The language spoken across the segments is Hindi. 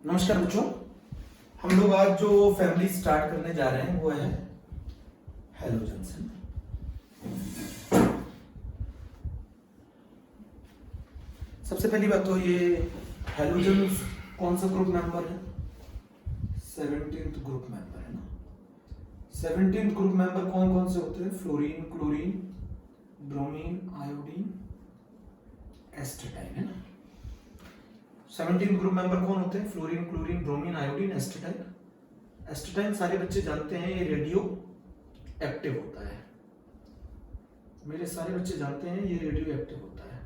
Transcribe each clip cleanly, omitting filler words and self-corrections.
नमस्कार बच्चों, हम लोग आज जो फैमिली स्टार्ट करने जा रहे हैं वो है हैलोजन्स। सबसे पहली बात तो ये हैलोजन्स कौन सा ग्रुप मेंबर है? 17th ग्रुप मेंबर है ना। 17th ग्रुप मेंबर कौन कौन से होते हैं? Fluorine, chlorine, bromine, iodine, astatine है ना। 17th ग्रुप मेंबर कौन होते हैं? Fluorine, chlorine, bromine, iodine, astatine. Astatine सारे बच्चे जानते हैं, ये रेडियो एक्टिव होता है। मेरे सारे बच्चे जानते हैं ये रेडियो एक्टिव होता है।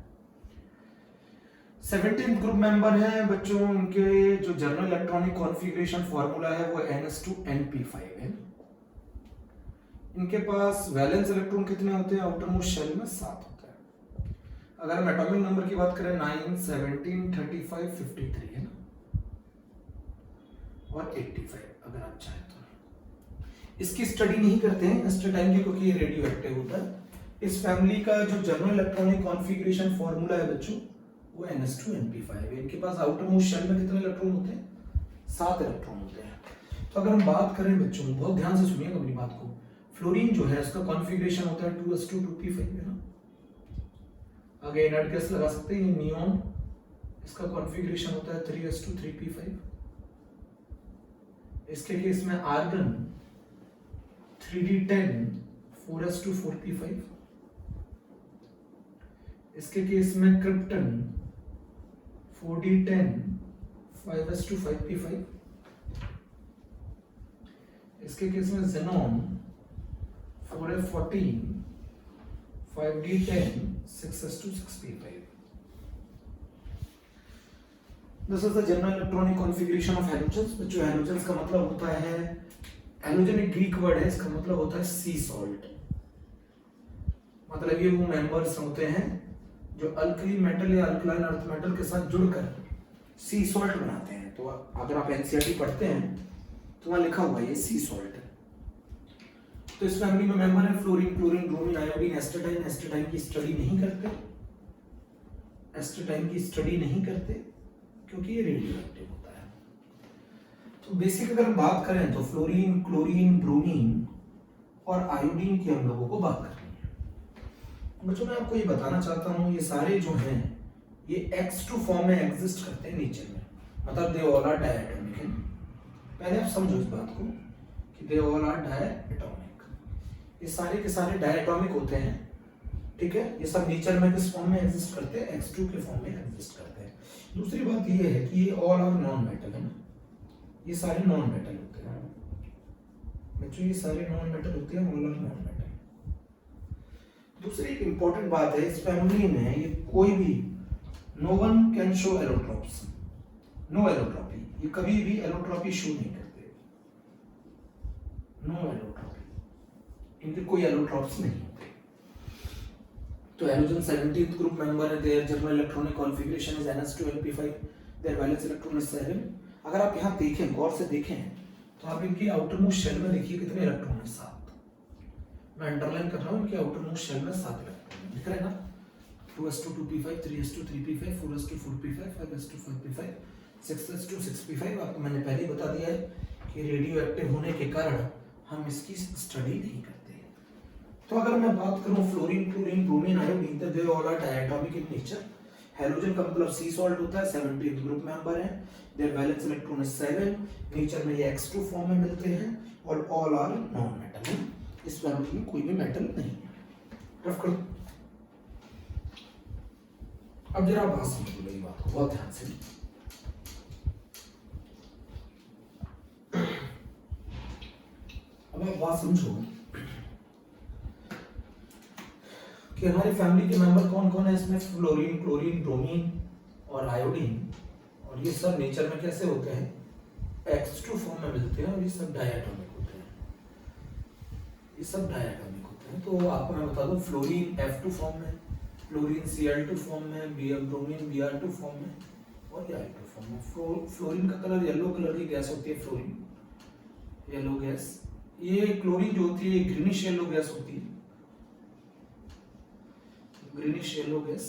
17th ग्रुप मेंबर है बच्चों, उनके जो जर्नल इलेक्ट्रॉनिक कॉन्फ़िगरेशन फार्मूला है वो NS2Np5 है। इनके पास वैलेंस इलेक्ट्रॉन कितने होते हैं? आउटर मोस्ट शेल में 7 होता है। अगर हम एटॉमिक नंबर की बात करें 9, 17, 35, 53 है ना, और 85 अगर आप चाहें तो। इसकी स्टडी नहीं करते हैं एस्टेटाइन की, क्योंकि ये रेडियो एक्टिव होता है। इस फैमिली का जो जर्नल इलेक्ट्रॉनिक कॉन्फ़िगरेशन फार्मूला है बच्चों वो NS2Np5 है। इनके पास आउटर मोस्ट शेल में कितने इलेक्ट्रॉन होते हैं? 7 इलेक्ट्रॉन होते हैं। तो अगर हम बात करें बच्चों, बहुत ध्यान से सुनिएगा मेरी बात को, फ्लोरीन जो है इसका कॉन्फ़िगरेशन होता है 2s2 2p5 है ना। आगे इनर्ट गैस लगा सकते हैं, नियॉन, इसका कॉन्फ़िगरेशन होता है 3s2 3p5। इसके केस में आर्गन 3d10 4s2 4p5। इसके केस में क्रिप्टन 4d10 5s2 5p5। इसके केस में xenon 4f14 5d10 6s2 6p5। This is the general electronic configuration of halogens। जो halogens का मतलब होता है, halogen एक ग्रीक वर्ड है, इसका मतलब होता है सी सॉल्ट। मतलब ये वो मेंबर्स होते हैं जो अल्कली मेटल या अल्कलाइन अर्थ मेटल के साथ जुड़कर सी सॉल्ट बनाते हैं। तो अगर आप एनसीईआरटी पढ़ते हैं तो वहां लिखा हुआ है ये सी सॉल्ट है। तो इस फैमिली में मेंबर है fluorine, chlorine, bromine, iodine, astatine. Astatine की स्टडी नहीं करते, एस्टेटाइन की स्टडी नहीं करते क्योंकि ये रेडियो एक्टिव होता है। तो बेसिक अगर हम बात करें तो फ्लोरीन, क्लोरीन, ब्रोमीन और आयोडीन की हम लोगों को बात करनी है। बच्चों मैं आपको ये बताना चाहता हूँ, ये सारे जो हैं ये X2 फॉर्म में एग्जिस्ट करते हैं नेचर में, मतलब दे ऑल आर डायटोमिक है। पहले आप समझो इस बात को कि दे ऑल आर डायटोमिक। ये सारे के सारे डायटोमिक होते हैं, ठीक है। ये सब नेचर में किस फॉर्म में एग्जिस्ट करते हैं? X2 के फॉर्म में एग्जिस्ट करते हैं। दूसरी बात ये है कि ये ऑल आर नॉन मेटल है ना, ये सारे नॉन मेटल होते हैं बच्चों, ये सारे नॉन मेटल होते हैं, ऑल आर नॉन मेटल। दूसरी एक इंपॉर्टेंट बात है, इस फैमिली में ये कोई भी no one can show allotropes, no allotropy, ये कभी भी एलोट्रॉपी शो नहीं करते, नो एलोट्रॉपी, इनके कोई एलोट्रॉप्स नहीं होते। तो हैलोजन 17th ग्रुप मेंबर है, their general electronic configuration is NS2Np5, their valence electron is 7। अगर आप यहां देखें, गौर से देखें, तो आप इनकी आउटर मोस्ट शेल में देखिए कितने इलेक्ट्रॉन है? 7। मैं अंडरलाइन कर रहा हूं, इनके आउटर मोस्ट शेल में 7 इलेक्ट्रॉन दिख रहे हैं ना। 2s2 2p5, 3s2 3p5, 4s2 4p5, 5s2 5p5, 6s2 6p5। आपको मैंने पहले ही बता दिया है कि रेडियो एक्टिव होने के कारण हम इसकी स्टडी नहीं करते। तो अगर मैं बात करूं fluorine, chlorine, bromine, iodine, they all are diatomic in nature. Halogen का मतलब सी सॉल्ट होता है, 17th ग्रुप मेंबर है, their valence electron is 7। Nature में ये X2 फॉर्म में मिलते हैं और ऑल आर नॉन मेटल है। इस फैमिली में कोई भी मेटल नहीं है। रफ करो। अब जरा बात समझो मेरी बात को बहुत ध्यान से। अब आप बात समझो कि हमारी फैमिली के मेंबर कौन कौन है। इसमें फ्लोरीन, क्लोरीन, ब्रोमीन और आयोडीन, और ये सब नेचर में कैसे होते हैं? X2 फॉर्म में मिलते हैं और ये सब डायटोमिक होते हैं, ये सब डायटोमिक होते हैं। तो आपको मैं बता दूं, फ्लोरीन F2 फॉर्म में, क्लोरीन Cl2 फॉर्म में, ब्रोमीन Br2 फॉर्म में और ये I2 फॉर्म में। फ्लोरीन का कलर येलो कलर की गैस होती है, फ्लोरीन येलो गैस। ये क्लोरीन जो होती है ग्रीनिश येलो गैस होती है, ग्रीनिश येलो गैस।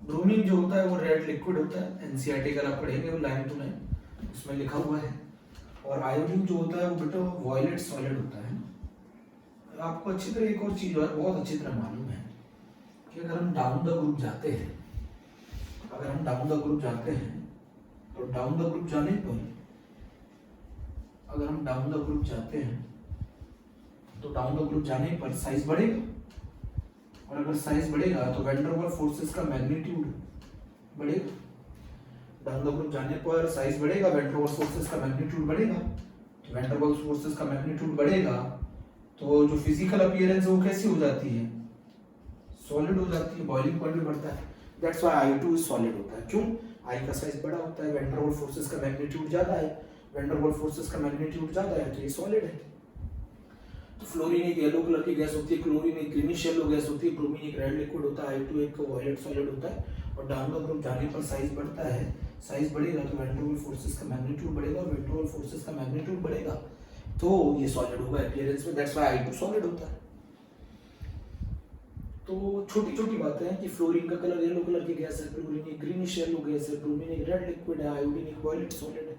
ब्रोमीन जो होता है वो रेड लिक्विड होता है, एनसीईआरटी अगर आप पढ़ेंगे वो लाइन टू लाइन उसमें लिखा हुआ है। और आयोडीन जो होता है वो बेटा वॉयलेट सॉलिड होता है। आपको अच्छी तरह एक और चीज और बहुत अच्छी तरह मालूम है कि अगर हम डाउन द ग्रुप जाते हैं, अगर हम डाउन द ग्रुप जाते हैं तो डाउन द ग्रुप जाने पर, अगर हम डाउन द ग्रुप जाते हैं तो डाउन द ग्रुप जाने पर साइज बढ़ेगा, और अगर साइज बढ़ेगा तो वैन डर वाल्स फोर्सेस का मैग्नीट्यूड बढ़ेगा। डाउन द ग्रुप जाने पर साइज बढ़ेगा, वैन डर वाल्स फोर्सेस का मैग्नीट्यूड बढ़ेगा। तो वैन डर वाल्स फोर्सेस का मैग्नीट्यूड बढ़ेगा तो जो फिजिकल अपीयरेंस है वो कैसी हो जाती है, सॉलिड हो जाती है, बॉइलिंग पॉइंट भी बढ़ता है। दैट्स व्हाई I2 सॉलिड होता है। क्यों? I का साइज बड़ा होता है, वैन डर वाल्स फोर्सेस का मैग्नीट्यूड ज्यादा है, वैन डर वाल्स फोर्सेस का मैग्नीट्यूड ज्यादा है तो ये सॉलिड है। तो फ्लोरीन एक येलो कलर की गैस होती है, क्लोरीन एक ग्रीनिश येलो गैस होती है, ब्रोमीन एक रेड लिक्विड होता है, I2 एक वायलेट सॉलिड होता है। और डाउन द ग्रुप जाने पर साइज बढ़ता है, साइज बढ़ेगा तो वैन डर वाल्स फोर्सेस का मैग्नीट्यूड बढ़ेगा, और वैन डर वाल्स फोर्सेस का मैग्नीट्यूड बढ़ेगा तो ये सॉलिड होगा अपीयरेंस में। दैट्स व्हाई I2 सॉलिड होता है। तो छोटी छोटी बातें हैं कि फ्लोरीन का कलर येलो कलर की गैस है, क्लोरीन एक ग्रीनिश येलो गैस है, ब्रोमीन एक रेड लिक्विड है, आयोडीन एक वायलेट सॉलिड है।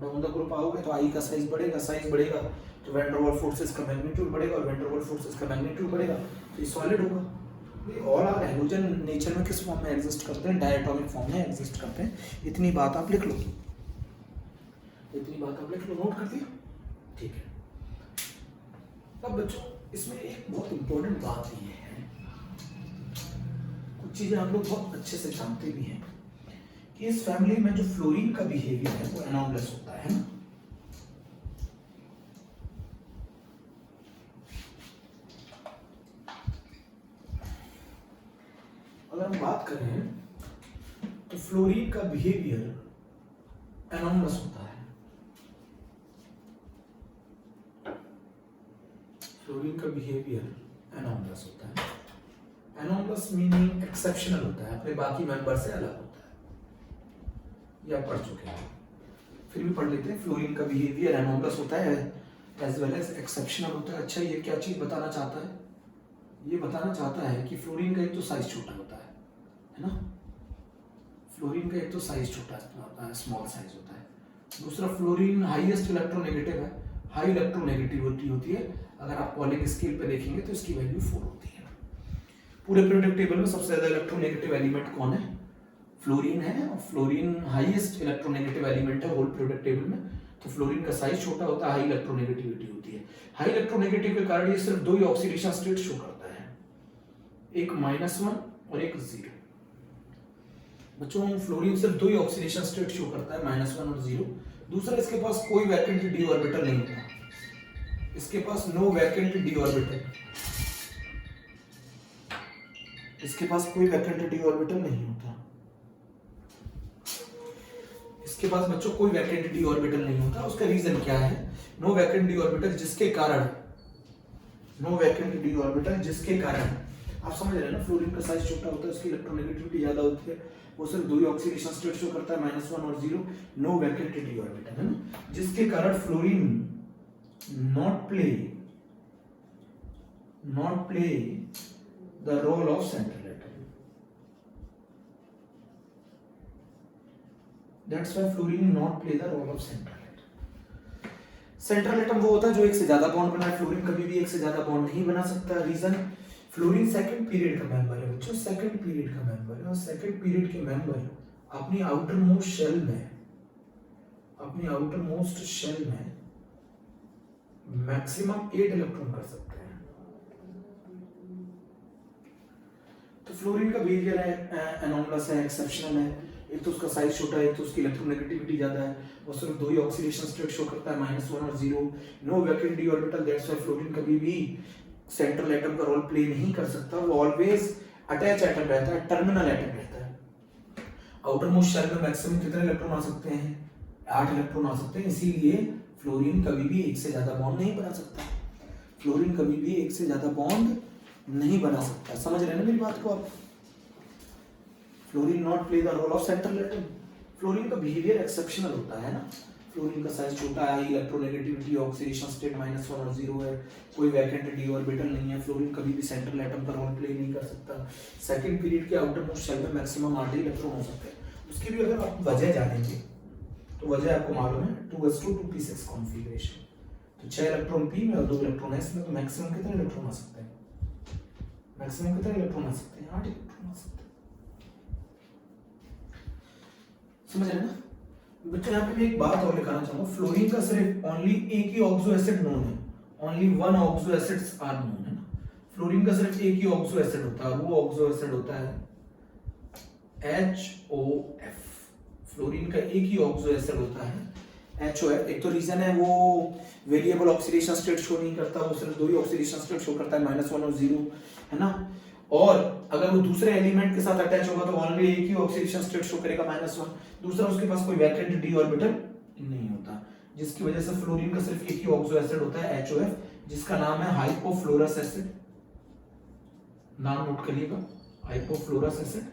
डाउन द ग्रुप आओगे तो I का साइज बढ़ेगा, साइज बढ़ेगा तो वैन डर वाल्स फोर्सेस का मैग्नीट्यूड बढ़ेगा, और वैन डर वाल्स फोर्सेस का मैग्नीट्यूड बढ़ेगा तो ये सॉलिड होगा। ये ऑल आर हैलोजन नेचर में किस फॉर्म में एग्जिस्ट करते हैं, डायटोमिक फॉर्म में एग्जिस्ट करते हैं। इतनी बात आप लिख लो, इतनी बात आप लिख लो, नोट कर दिया, ठीक है। अब बच्चों इसमें एक बहुत इंपॉर्टेंट बात ये है, कुछ चीजें हम लोग बहुत अच्छे से जानते भी हैं कि इस फैमिली में जो फ्लोरीन का बिहेवियर है वो एनॉमलस होता है ना। अगर हम बात करें तो फ्लोरीन का बिहेवियर एनॉमलस होता है। फ्लोरीन का बिहेवियर एनॉमलस होता है। एनॉमलस मीनिंग एक्सेप्शनल होता है, अपने बाकी मेंबर से अलग होता है। ये आप पढ़ चुके हैं, फिर भी पढ़ लेते हैं। फ्लोरीन का बिहेवियर एनॉमलस होता है एज वेल एज एक्सेप्शनल होता है। अच्छा, ये क्या चीज बताना चाहता है? ये बताना चाहता है कि फ्लोरीन का एक तो साइज छोटा होता है ना, फ्लोरीन का एक तो साइज छोटा होता है, स्मॉल साइज होता है। दूसरा, फ्लोरीन हाईएस्ट इलेक्ट्रोनेगेटिव है, हाई इलेक्ट्रोनेगेटिविटी होती है। अगर आप पॉलिंग स्केल पे देखेंगे तो इसकी वैल्यू 4 होती है। पूरे पीरियोडिक टेबल में सबसे ज्यादा इलेक्ट्रोनेगेटिव एलिमेंट कौन है? फ्लोरीन है, और फ्लोरीन हाईएस्ट इलेक्ट्रोनेगेटिव एलिमेंट है होल पीरियोडिक टेबल में। तो फ्लोरीन का साइज छोटा होता है, हाई इलेक्ट्रोनेगेटिविटी होती है। हाई इलेक्ट्रोनेगेटिव के कारण ये सिर्फ 2 ही ऑक्सीडेशन स्टेट शो करता है, एक -1 और एक 0। बच्चों फ्लोरीन सिर्फ 2 ही ऑक्सीडेशन स्टेट शो करता है, -1 और 0। दूसरा, इसके पास कोई वैकेंट डी ऑर्बिटल नहीं होता, इसके पास नो वैकेंट डी ऑर्बिटल, इसके पास कोई वैकेंट डी ऑर्बिटल नहीं होता। इसके पास बच्चों कोई वैकेंट डी ऑर्बिटल नहीं होता। उसका रीजन क्या है? नो वैकेंट डी ऑर्बिटल जिसके कारण, नो वैकेंट डी ऑर्बिटल जिसके कारण, आप समझ रहे हैं ना, फ्लोरीन का साइज छोटा होता है, उसकी इलेक्ट्रोनेगेटिविटी ज्यादा होती है, वो सिर्फ 2 ही ऑक्सीडेशन स्टेट शो करता है, -1 और 0, नो वैकेंट डी ऑर्बिटल है ना, जिसके कारण fluorine not play the role of central atom. That's why fluorine not play the role of central atom. Central atom वो होता है जो एक से ज्यादा बॉन्ड बनाए, फ्लोरीन कभी भी एक से ज्यादा बॉन्ड नहीं बना सकता। रीजन, फ्लोरीन सेकंड पीरियड का मेंबर है बच्चों, सेकंड पीरियड का मेंबर है, और सेकंड पीरियड के मेंबर अपनी आउटर मोस्ट शेल में, अपनी आउटर मोस्ट शेल में मैक्सिमम 8 इलेक्ट्रॉन कर सकते हैं। तो फ्लोरीन का बिहेवियर है एनॉमलस है, एक्सेप्शनल है। एक तो उसका साइज छोटा है, एक तो उसकी इलेक्ट्रोनेगेटिविटी ज्यादा है, और सिर्फ 2 ही ऑक्सीडेशन स्टेट शो करता है, -1 और 0, no vacant D orbital. That's why fluorine कभी भी सेंट्रल एटम का रोल प्ले नहीं कर सकता, वो ऑलवेज अटैच एटम रहता है, टर्मिनल एटम रहता है। आउटर मोस्ट शेल में मैक्सिमम कितने इलेक्ट्रॉन आ सकते हैं? 8 इलेक्ट्रॉन आ सकते हैं। इसीलिए फ्लोरीन कभी भी एक से ज्यादा बॉन्ड नहीं बना सकता, फ्लोरीन कभी भी एक से ज्यादा बॉन्ड नहीं बना सकता। समझ रहे हैं ना मेरी बात को आप? Fluorine not play the role of central atom. Fluorine का बिहेवियर एक्सेप्शनल होता है ना, फ्लोरीन का साइज छोटा है, इलेक्ट्रोनेगेटिविटी ऑक्सीडेशन स्टेट -1 और 0 है, कोई वैकेंट डी ऑर्बिटल नहीं है, फ्लोरीन कभी भी सेंट्रल एटम का रोल प्ले नहीं कर सकता। सेकंड पीरियड के आउटर मोस्ट शेल में मैक्सिमम 8 इलेक्ट्रॉन हो सकते हैं। उसकी भी अगर आप वजह जानेंगे तो वजह आपको मालूम है 2s2 2p6 कॉन्फ़िगरेशन, तो 6 इलेक्ट्रॉन p में और 2 इलेक्ट्रॉन s में, तो मैक्सिमम कितने इलेक्ट्रॉन आ सकते हैं? मैक्सिमम कितने इलेक्ट्रॉन आ सकते हैं? 8 इलेक्ट्रॉन आ सकते हैं। समझ रहे ना बच्चों? यहाँ पे भी एक बात और लिखाना चाहूंगा, फ्लोरीन का सिर्फ ओनली एक ही ऑक्सो एसिड नोन है, only one oxo acids are known, है ना। फ्लोरीन का सिर्फ एक ही ऑक्सो एसिड होता है, वो ऑक्सो एसिड होता है HOF। फ्लोरीन का एक ही ऑक्सो एसिड होता है HOF। एक तो रीजन है वो वेरिएबल ऑक्सीडेशन स्टेट शो नहीं करता, वो सिर्फ 2 ही ऑक्सीडेशन स्टेट शो करता है, -1 और 0, है ना। और अगर वो दूसरे एलिमेंट के साथ अटैच होगा तो ओनली एक ही ऑक्सीडेशन स्टेट शो करेगा -1। दूसरा, उसके पास कोई वैकेंट डी ऑर्बिटल नहीं होता, जिसकी वजह से फ्लोरीन का सिर्फ एक ही ऑक्सो एसिड होता है HOF, जिसका नाम है हाइपोफ्लोरस एसिड। नाम नोट करिएगा, हाइपोफ्लोरस एसिड।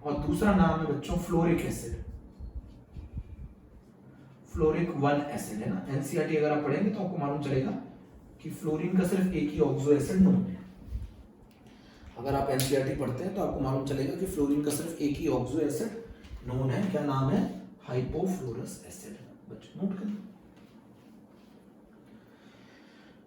और दूसरा नाम है बच्चों फ्लोरिक एसिड, फ्लोरिक 1 एसिड, है ना। एनसीईआरटी अगर आप पढ़ेंगे तो आपको मालूम चलेगा कि फ्लोरीन का सिर्फ एक ही ऑक्सो एसिड नोन है। अगर आप एनसीईआरटी पढ़ते हैं तो आपको मालूम चलेगा कि फ्लोरीन का सिर्फ एक ही ऑक्सो एसिड नोन है, क्या नाम है? Hypofluorous acid. बच्चों नोट करिए।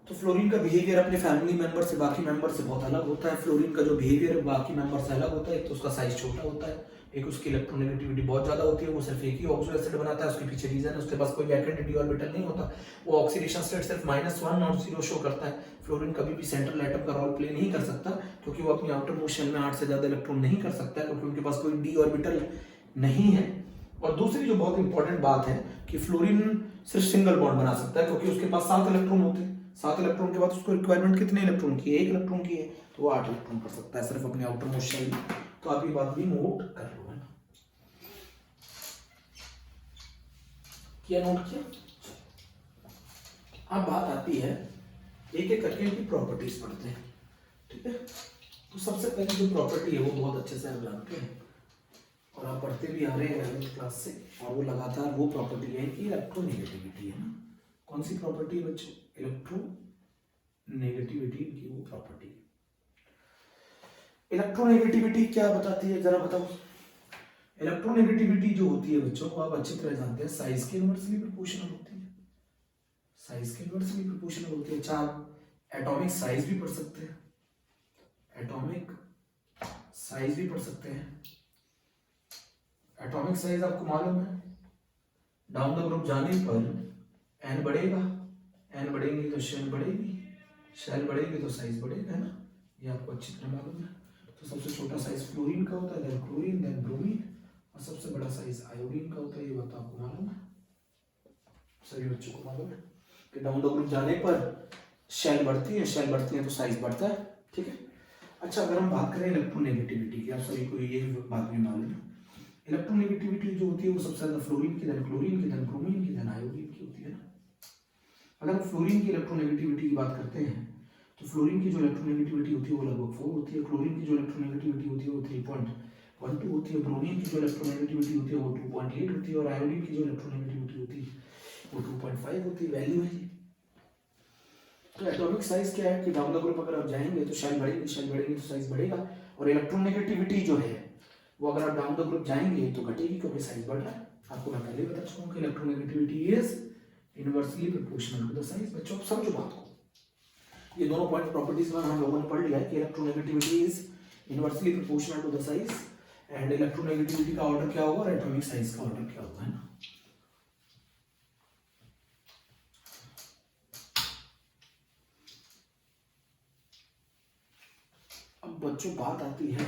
तो फ्लोरीन का बिहेवियर अपने फैमिली मेंबर से, बाकी मेंबर से बहुत अलग होता है। फ्लोरीन का जो बिहेवियर है बाकी मेंबर से अलग होता है। एक तो उसका साइज छोटा होता है, एक उसकी इलेक्ट्रोनेगेटिविटी बहुत ज्यादा होती है, वो सिर्फ एक ही ऑक्सो एसिड बनाता है। उसके पीछे रीजन है, उसके पास कोई वैकेंट डी ऑर्बिटल नहीं होता, वो ऑक्सीडेशन स्टेट सिर्फ -1 और 0 शो करता है। फ्लोरीन कभी भी सेंट्रल एटम का रोल प्ले नहीं कर सकता, क्योंकि वो अपनी आउटर मोस्ट शेल में 8 से ज्यादा इलेक्ट्रॉन नहीं कर सकता, क्योंकि उनके पास कोई डी ऑर्बिटल नहीं है। और दूसरी जो बहुत इंपॉर्टेंट बात है कि फ्लोरीन सिर्फ सिंगल बॉन्ड बना सकता है, क्योंकि उसके पास 7 इलेक्ट्रॉन होते हैं। 7 इलेक्ट्रॉन के बाद उसको रिक्वायरमेंट कितने इलेक्ट्रॉन की है? 1 इलेक्ट्रॉन की है, तो वो 8 इलेक्ट्रॉन कर सकता है सिर्फ अपने आउटर मोस्ट शेल में। तो आप ये बात भी नोट कर लो, है ना। क्या नोट किया? अब बात आती है एक एक करके इनकी प्रॉपर्टीज पढ़ते हैं, ठीक है। तो सबसे पहले जो प्रॉपर्टी है वो बहुत अच्छे से आप जानते हैं और आप पढ़ते भी आ रहे हैं 11th क्लास से, और वो लगातार वो प्रॉपर्टी है कि इलेक्ट्रोनेगेटिविटी, है ना। कौन सी प्रॉपर्टी है बच्चों? इलेक्ट्रोनेगेटिविटी की वो प्रॉपर्टी। इलेक्ट्रोनेगेटिविटी क्या बताती है, जरा बताओ। इलेक्ट्रोनेगेटिविटी जो होती है बच्चों, को आप अच्छी तरह जानते हैं, साइज के इनवर्सली प्रोपोर्शनल होती है। साइज के इनवर्सली प्रोपोर्शनल होती है। अच्छा, एटॉमिक साइज भी पढ़ सकते हैं, एटॉमिक साइज भी पढ़ सकते हैं। एटॉमिक साइज आपको मालूम है, डाउन द ग्रुप जाने पर एन बढ़ेगा, एन बढ़ेंगे तो शेल बढ़ेगी, शेल बढ़ेगी तो साइज बढ़ेगा, है ना। ये आपको अच्छी तरह मालूम है। तो सबसे छोटा साइज फ्लोरीन का होता है, देन क्लोरीन, देन ब्रोमीन, और सबसे बड़ा साइज आयोडीन का होता है। ये बात आपको मालूम है, सभी बच्चों को मालूम है कि डाउन द ग्रुप जाने पर शेल बढ़ती है, शेल बढ़ती है तो साइज बढ़ता है, ठीक है। अच्छा, अगर हम बात करें इलेक्ट्रोनेगेटिविटी की, आप सभी को ये बात भी मालूम है। इलेक्ट्रोनेगेटिविटी जो होती है वो सबसे ज्यादा फ्लोरीन की, देन क्लोरीन की, देन ब्रोमीन की, देन आयोडीन की होती है ना। अगर हम फ्लोरीन की इलेक्ट्रोनेगेटिविटी की बात करते हैं तो फ्लोरीन की जो इलेक्ट्रोनेगेटिविटी होती है वो लगभग 4 होती है, क्लोरीन की जो इलेक्ट्रोनेगेटिविटी होती है वो 3.12 होती है, ब्रोमीन की जो इलेक्ट्रोनेगेटिविटी होती है वो 2.8 होती है, और आयोडीन की जो इलेक्ट्रोनेगेटिविटी होती है वो 2.5 होती है। वैल्यू है। तो एटॉमिक साइज क्या है कि डाउन द ग्रुप अगर आप जाएंगे तो शेल बढ़ेगी, शेल बढ़ेगी तो साइज बढ़ेगा, और इलेक्ट्रोनेगेटिविटी जो है वो अगर आप डाउन द ग्रुप जाएंगे तो घटेगी, क्योंकि साइज बढ़ रहा है। आपको मैं पहले बता चुका हूं कि electronegativity is inversely proportional to the size. बच्चों समझो बात को, ये दोनों पॉइंट प्रॉपर्टीज में हम लोगों ने पढ़ लिया है कि electronegativity is inversely proportional to the size, and electronegativity का ऑर्डर क्या होगा और एटॉमिक साइज का ऑर्डर क्या होगा, है ना। अब बच्चों बात आती है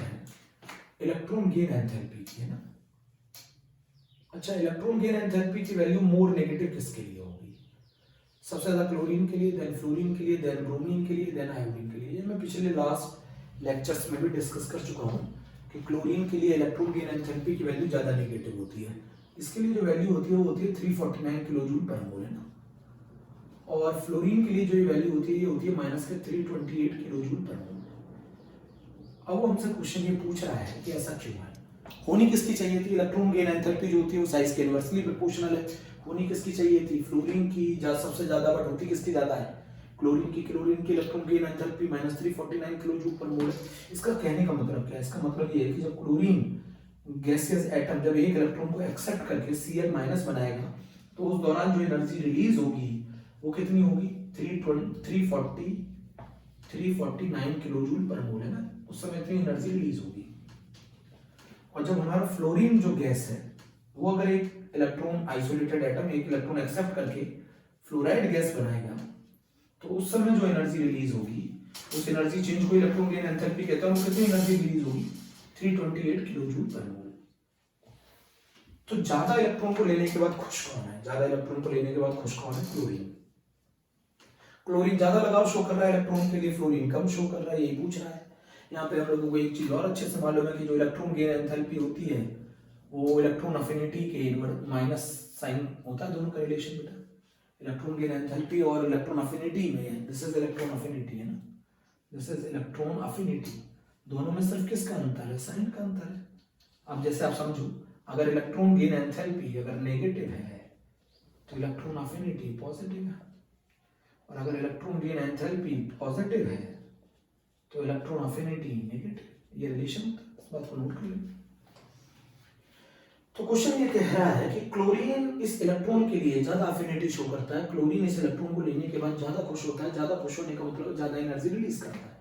इलेक्ट्रॉन गेन एंथैल्पी की, है ना। अच्छा, इलेक्ट्रॉन गेन एंथैल्पी की वैल्यू मोर नेगेटिव किसके लिए होगी? सबसे ज्यादा क्लोरीन के लिए, देन फ्लोरीन के लिए, देन ब्रोमीन के लिए, देन आयोडीन के लिए। ये मैं पिछले लास्ट लेक्चर्स में भी डिस्कस कर चुका हूँ कि क्लोरीन के लिए इलेक्ट्रॉन गेन एंथैल्पी की वैल्यू ज्यादा नेगेटिव होती है। इसके लिए जो वैल्यू होती है वो होती है 349 किलो जूल पर मोल, है ना। और फ्लोरीन के लिए जो वैल्यू होती है ये होती है -328 किलो जूल पर मोल। अब हमसे क्वेश्चन ये पूछ रहा है कि ऐसा क्यों है। होनी किसकी चाहिए थी, इलेक्ट्रॉन गेन एंथैल्पी जो होती है वो साइज के इनवर्सली प्रोपोर्शनल है। होनी किसकी चाहिए थी, फ्लोरीन की सबसे ज्यादा, बट होती किसकी ज्यादा है, क्लोरीन की। क्लोरीन की electron gain enthalpy -349 kilo joule पर मोल। इसका कहने का मतलब क्या है, इसका मतलब ये है कि जब क्लोरीन गैसियस एटम जब एक इलेक्ट्रॉन को एक्सेप्ट करके Cl- बनाएगा तो उस दौरान जो एनर्जी रिलीज होगी वो कितनी होगी, 349 किलो जूल पर मोल है ना, उस समय इतनी एनर्जी रिलीज होगी। और जब हमारा फ्लोरीन जो गैस है वो अगर एक इलेक्ट्रॉन आइसोलेटेड एटम एक इलेक्ट्रॉन एक्सेप्ट करके फ्लोराइड गैस बनाएगा तो उस समय जो एनर्जी रिलीज होगी उस एनर्जी चेंज को इलेक्ट्रॉन गेन एंथैल्पी कहते हैं। कितनी एनर्जी रिलीज होगी, 328 किलो जूल पर मोल। तो ज्यादा इलेक्ट्रॉन को लेने के बाद खुश कौन है, ज्यादा इलेक्ट्रॉन को लेने के बाद खुश कौन है, क्लोरीन। क्लोरीन ज्यादा लगाव शो कर रहा है इलेक्ट्रॉन के लिए, फ्लोरीन कम शो कर रहा है, यही पूछ रहा है। यहाँ पे हम लोगों को एक चीज और अच्छे से मालूम है कि जो इलेक्ट्रॉन गेन एंथैल्पी होती है वो इलेक्ट्रॉन अफिनिटी के माइनस साइन होता है, दोनों का रिलेशन बेटा। इलेक्ट्रॉन गेन एंथैल्पी और इलेक्ट्रॉन अफिनिटी में, दिस इज इलेक्ट्रॉन अफिनिटी है ना, दिस इज इलेक्ट्रॉन अफिनिटी, दोनों में सिर्फ किसका अंतर है, साइन का अंतर है। अब जैसे आप समझो, अगर इलेक्ट्रॉन गेन एंथैल्पी अगर नेगेटिव है तो इलेक्ट्रॉन अफिनिटी पॉजिटिव है, और अगर इलेक्ट्रॉन गेन एंथैल्पी पॉजिटिव है तो इलेक्ट्रॉन अफिनिटी नेगेटिव। ये रिलेशन होता है, इस बात को नोट कर लें। तो क्वेश्चन ये कह रहा है कि क्लोरीन इस इलेक्ट्रॉन के लिए ज्यादा अफिनिटी शो करता है, क्लोरीन इस इलेक्ट्रॉन को लेने के बाद ज्यादा खुश होता है, ज्यादा खुश होने का मतलब ज्यादा एनर्जी रिलीज करता है।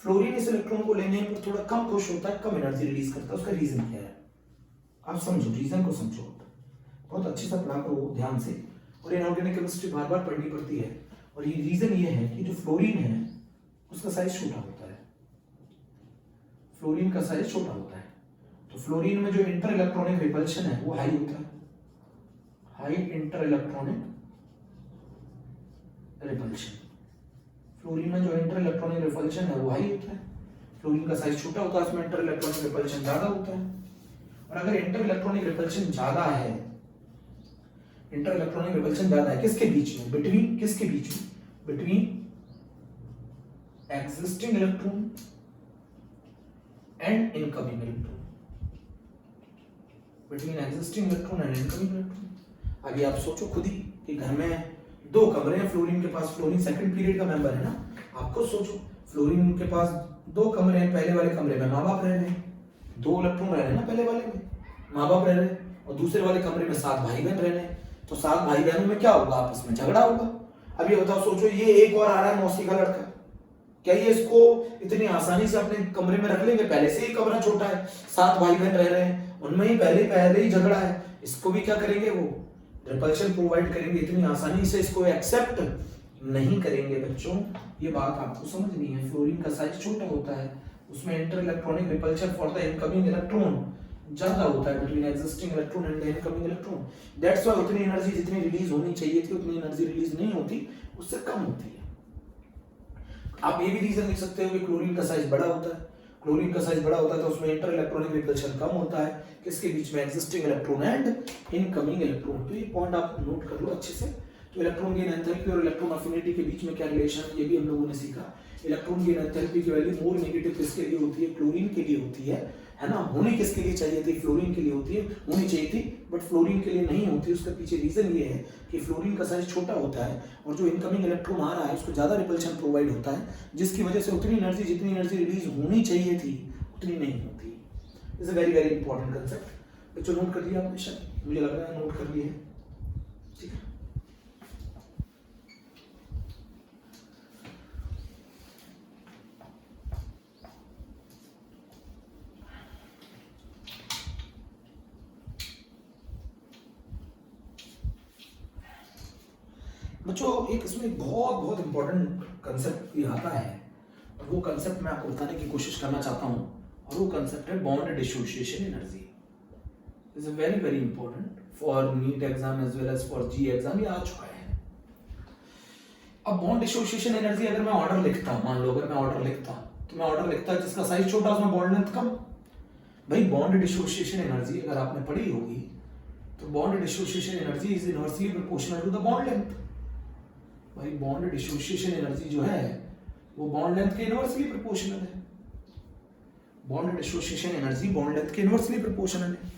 फ्लोरीन इस इलेक्ट्रॉन को लेने पर थोड़ा कम खुश होता है, कम एनर्जी रिलीज करता है। उसका रीजन क्या है, आप समझो, रीजन को समझो, बहुत अच्छे से पढ़ा करो ध्यान से। और इनऑर्गेनिक केमिस्ट्री बार बार पढ़नी पड़ती है। और ये रीजन ये है कि जो फ्लोरीन है उसका साइज छोटा होता है, फ्लोरीन का साइज छोटा होता है। तो फ्लोरीन में जो इंटर इलेक्ट्रॉनिक रिपल्शन है वो हाई होता है, high inter electronic repulsion. Fluorine में जो इंटर इलेक्ट्रॉनिक रिपल्शन है वो हाई होता है, फ्लोरीन का साइज छोटा होता है, उसमें इंटर इलेक्ट्रॉनिक रिपल्शन ज्यादा होता है। और अगर इंटर इलेक्ट्रॉनिक रिपल्शन ज्यादा है, इंटर इलेक्ट्रॉनिक रिपल्शन ज्यादा है किसके बीच में, बिटवीन किसके बीच में, between existing electron and incoming electron, between existing electron and incoming electron. अभी आप सोचो खुद ही कि घर में दो कमरे हैं फ्लोरीन के पास, फ्लोरीन सेकंड पीरियड का मेंबर है ना, आप खुद सोचो फ्लोरीन के पास दो कमरे हैं, पहले वाले कमरे में माँ बाप रह रहे हैं, दो इलेक्ट्रॉन रह रहे हैं ना पहले वाले में, माँ बाप रह रहे हैं, और दूसरे वाले कमरे में 7 भाई बहन रह रहे हैं। तो 7 भाई बहनों में क्या होगा, आपस में झगड़ा होगा। अब ये बताओ, सोचो ये एक और आ रहा है मौसी का लड़का, क्या ये इसको इतनी आसानी से अपने कमरे में रख लेंगे, पहले से ही कमरा छोटा है, 7 भाई बहन रह रहे हैं, उनमें ही पहले ही झगड़ा है, इसको भी क्या करेंगे, वो रिपल्शन प्रोवाइड करेंगे, इतनी आसानी से इसको एक्सेप्ट नहीं करेंगे। बच्चों ये बात आपको समझनी है, फ्लोरीन का साइज छोटा होता है, उसमें inter electronic repulsion for the incoming electron ज्यादा होता है, between existing electron and the incoming electron. That's why उतनी एनर्जी जितनी रिलीज होनी चाहिए थी उतनी एनर्जी रिलीज नहीं होती, उससे कम होती है। आप ये भी रीजन लिख सकते हो कि क्लोरीन का साइज बड़ा होता है, क्लोरीन का साइज बड़ा होता है तो उसमें इंटर इलेक्ट्रॉनिक रिपल्शन कम होता है, किसके बीच में, existing electron and incoming electron. तो ये पॉइंट आप नोट कर लो अच्छे से। तो इलेक्ट्रॉन गेन एंथैल्पी और इलेक्ट्रॉन अफिनिटी के बीच में क्या रिलेशन है, ये भी हम लोगों ने सीखा। इलेक्ट्रॉन गेन एंथैल्पी की वैल्यू मोर नेगेटिव किसके लिए होती है, क्लोरीन के लिए होती है ना। होनी किसके लिए चाहिए थी, फ्लोरीन के लिए होती है, होनी चाहिए थी, बट फ्लोरीन के लिए नहीं होती। उसका पीछे रीजन ये है कि फ्लोरीन का साइज छोटा होता है और जो इनकमिंग इलेक्ट्रॉन आ रहा है उसको ज्यादा रिपल्शन प्रोवाइड होता है, जिसकी वजह से उतनी एनर्जी जितनी एनर्जी रिलीज होनी चाहिए थी उतनी नहीं होती। Is a very very important concept. बच्चों नोट कर लिया आपने, शायद मुझे लग रहा है नोट कर लिए, ठीक है। बच्चों एक इसमें बहुत बहुत इंपॉर्टेंट कंसेप्ट भी आता है, और वो कंसेप्ट मैं आपको बताने की कोशिश करना चाहता हूँ, और वो कंसेप्ट है bond dissociation energy. Is very very important for NEET exam as well as for JEE exam, ये आ चुका है। अब बॉन्ड डिसोसिएशन एनर्जी अगर मैं ऑर्डर लिखता, मान लो अगर मैं ऑर्डर लिखता, तो मैं ऑर्डर लिखता जिसका साइज छोटा उसमें बॉन्ड लेंथ कम। भाई बॉन्ड डिसोसिएशन एनर्जी अगर आपने पढ़ी होगी तो bond dissociation energy is inversely proportional to the bond length. भाई बॉन्ड डिसोसिएशन एनर्जी जो है वो बॉन्ड लेंथ के इनवर्सली प्रोपोर्शनल है। Bond dissociation energy bond length के इनवर्सली प्रोपोर्शनल है।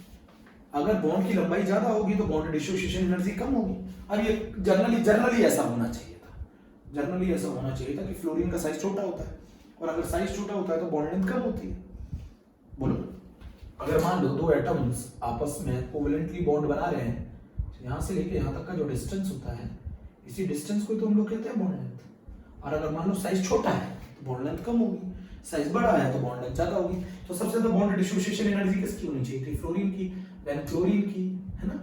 अगर बॉन्ड की लंबाई ज्यादा होगी तो बॉन्ड डिसोसिएशन एनर्जी कम होगी। अब ये जनरली ऐसा होना चाहिए था, जनरली ऐसा होना चाहिए था कि फ्लोरीन का साइज छोटा होता है और अगर साइज छोटा होता है तो बॉन्ड लेंथ कम होती है। बोलो, अगर मान लो दो एटम्स आपस में कोवेलेंटली बॉन्ड बना रहे हैं, यहाँ से लेके यहाँ तक का जो डिस्टेंस होता है, इसी डिस्टेंस को तो हम लोग कहते हैं बॉन्ड लेंथ। और अगर मान लो साइज छोटा है तो बॉन्ड लेंथ कम होगी, साइज बड़ा है तो बॉन्ड लेंथ ज्यादा होगी। तो सबसे ज्यादा बॉन्ड डिसोसिएशन एनर्जी किसकी होनी चाहिए थी? फ्लोरीन की, देन क्लोरीन की, है ना,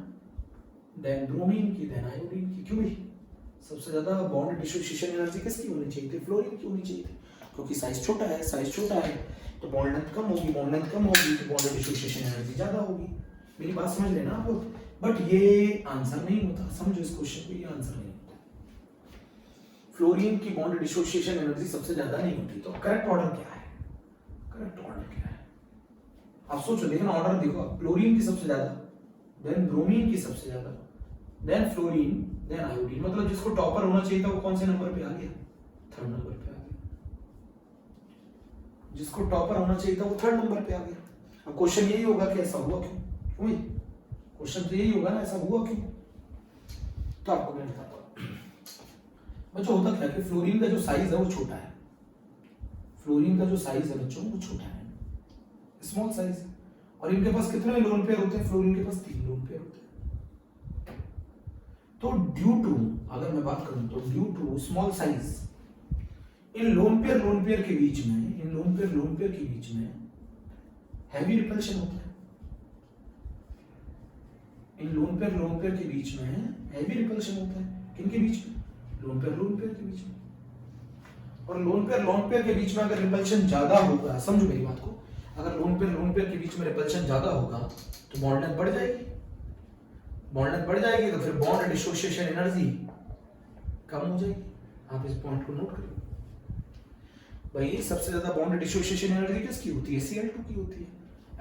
देन ब्रोमीन की, देन आयोडीन की। क्यों भाई? सबसे ज्यादा बॉन्ड डिसोसिएशन एनर्जी किसकी होनी चाहिए थी? फ्लोरीन की होनी चाहिए थी, क्योंकि साइज छोटा है, साइज छोटा है तो बॉन्ड लेंथ कम होगी, बॉन्ड लेंथ कम होगी तो बॉन्ड डिसोसिएशन एनर्जी ज्यादा होगी। मेरी बात समझ लेना आप लोग। बट ये आंसर नहीं होता, समझो इस क्वेश्चन को, ये आंसर नहीं होता। फ्लोरीन की बॉन्ड डिसोसिएशन एनर्जी सबसे ज्यादा नहीं होती। तो करेक्ट ऑर्डर क्या है? करेक्ट ऑर्डर क्या है? आप सोचो, लेकिन ऑर्डर देखो, क्लोरीन की सबसे ज्यादा, देन ब्रोमीन की सबसे ज्यादा, देन फ्लोरीन, देन आयोडीन। मतलब जिसको टॉपर होना चाहिए था वो कौन से नंबर पे आ गया? थर्ड नंबर पे आ गया। जिसको टॉपर होना चाहिए था वो थर्ड नंबर पे आ गया। अब क्वेश्चन यही होगा कि ऐसा हुआ क्यों? क्यों? क्वेश्चन तो यही होगा ना, ऐसा हुआ क्यों? तो आपको मैं बताता हूं। बच्चों होता क्या कि फ्लोरीन का जो साइज है वो छोटा है। फ्लोरीन का जो साइज है बच्चों वो छोटा है, स्मॉल साइज। और इनके पास कितने लोन पेयर होते हैं? फ्लोरीन के पास 3 लोन पेयर होते हैं। तो ड्यू टू, अगर मैं बात करूं तो due to small size, in lone pair के बीच में, इन लोन पेयर के बीच में हैवी रिपल्शन होता है। इन लोन पेयर के बीच में हैवी रिपल्शन होता है। किनके बीच में? लोन पेयर के बीच में। और लोन पेयर के बीच में अगर रिपल्शन ज्यादा होगा, समझो मेरी बात को, अगर लोन पेयर के बीच में रिपल्शन ज्यादा होगा तो बॉन्ड लेंथ बढ़ जाएगी। बॉन्ड लेंथ बढ़ जाएगी तो फिर बॉन्ड डिसोसिएशन एनर्जी कम हो जाएगी। आप इस पॉइंट को नोट करिए भाई। सबसे ज्यादा बॉन्ड डिसोसिएशन एनर्जी किसकी होती है? Cl2 की होती है।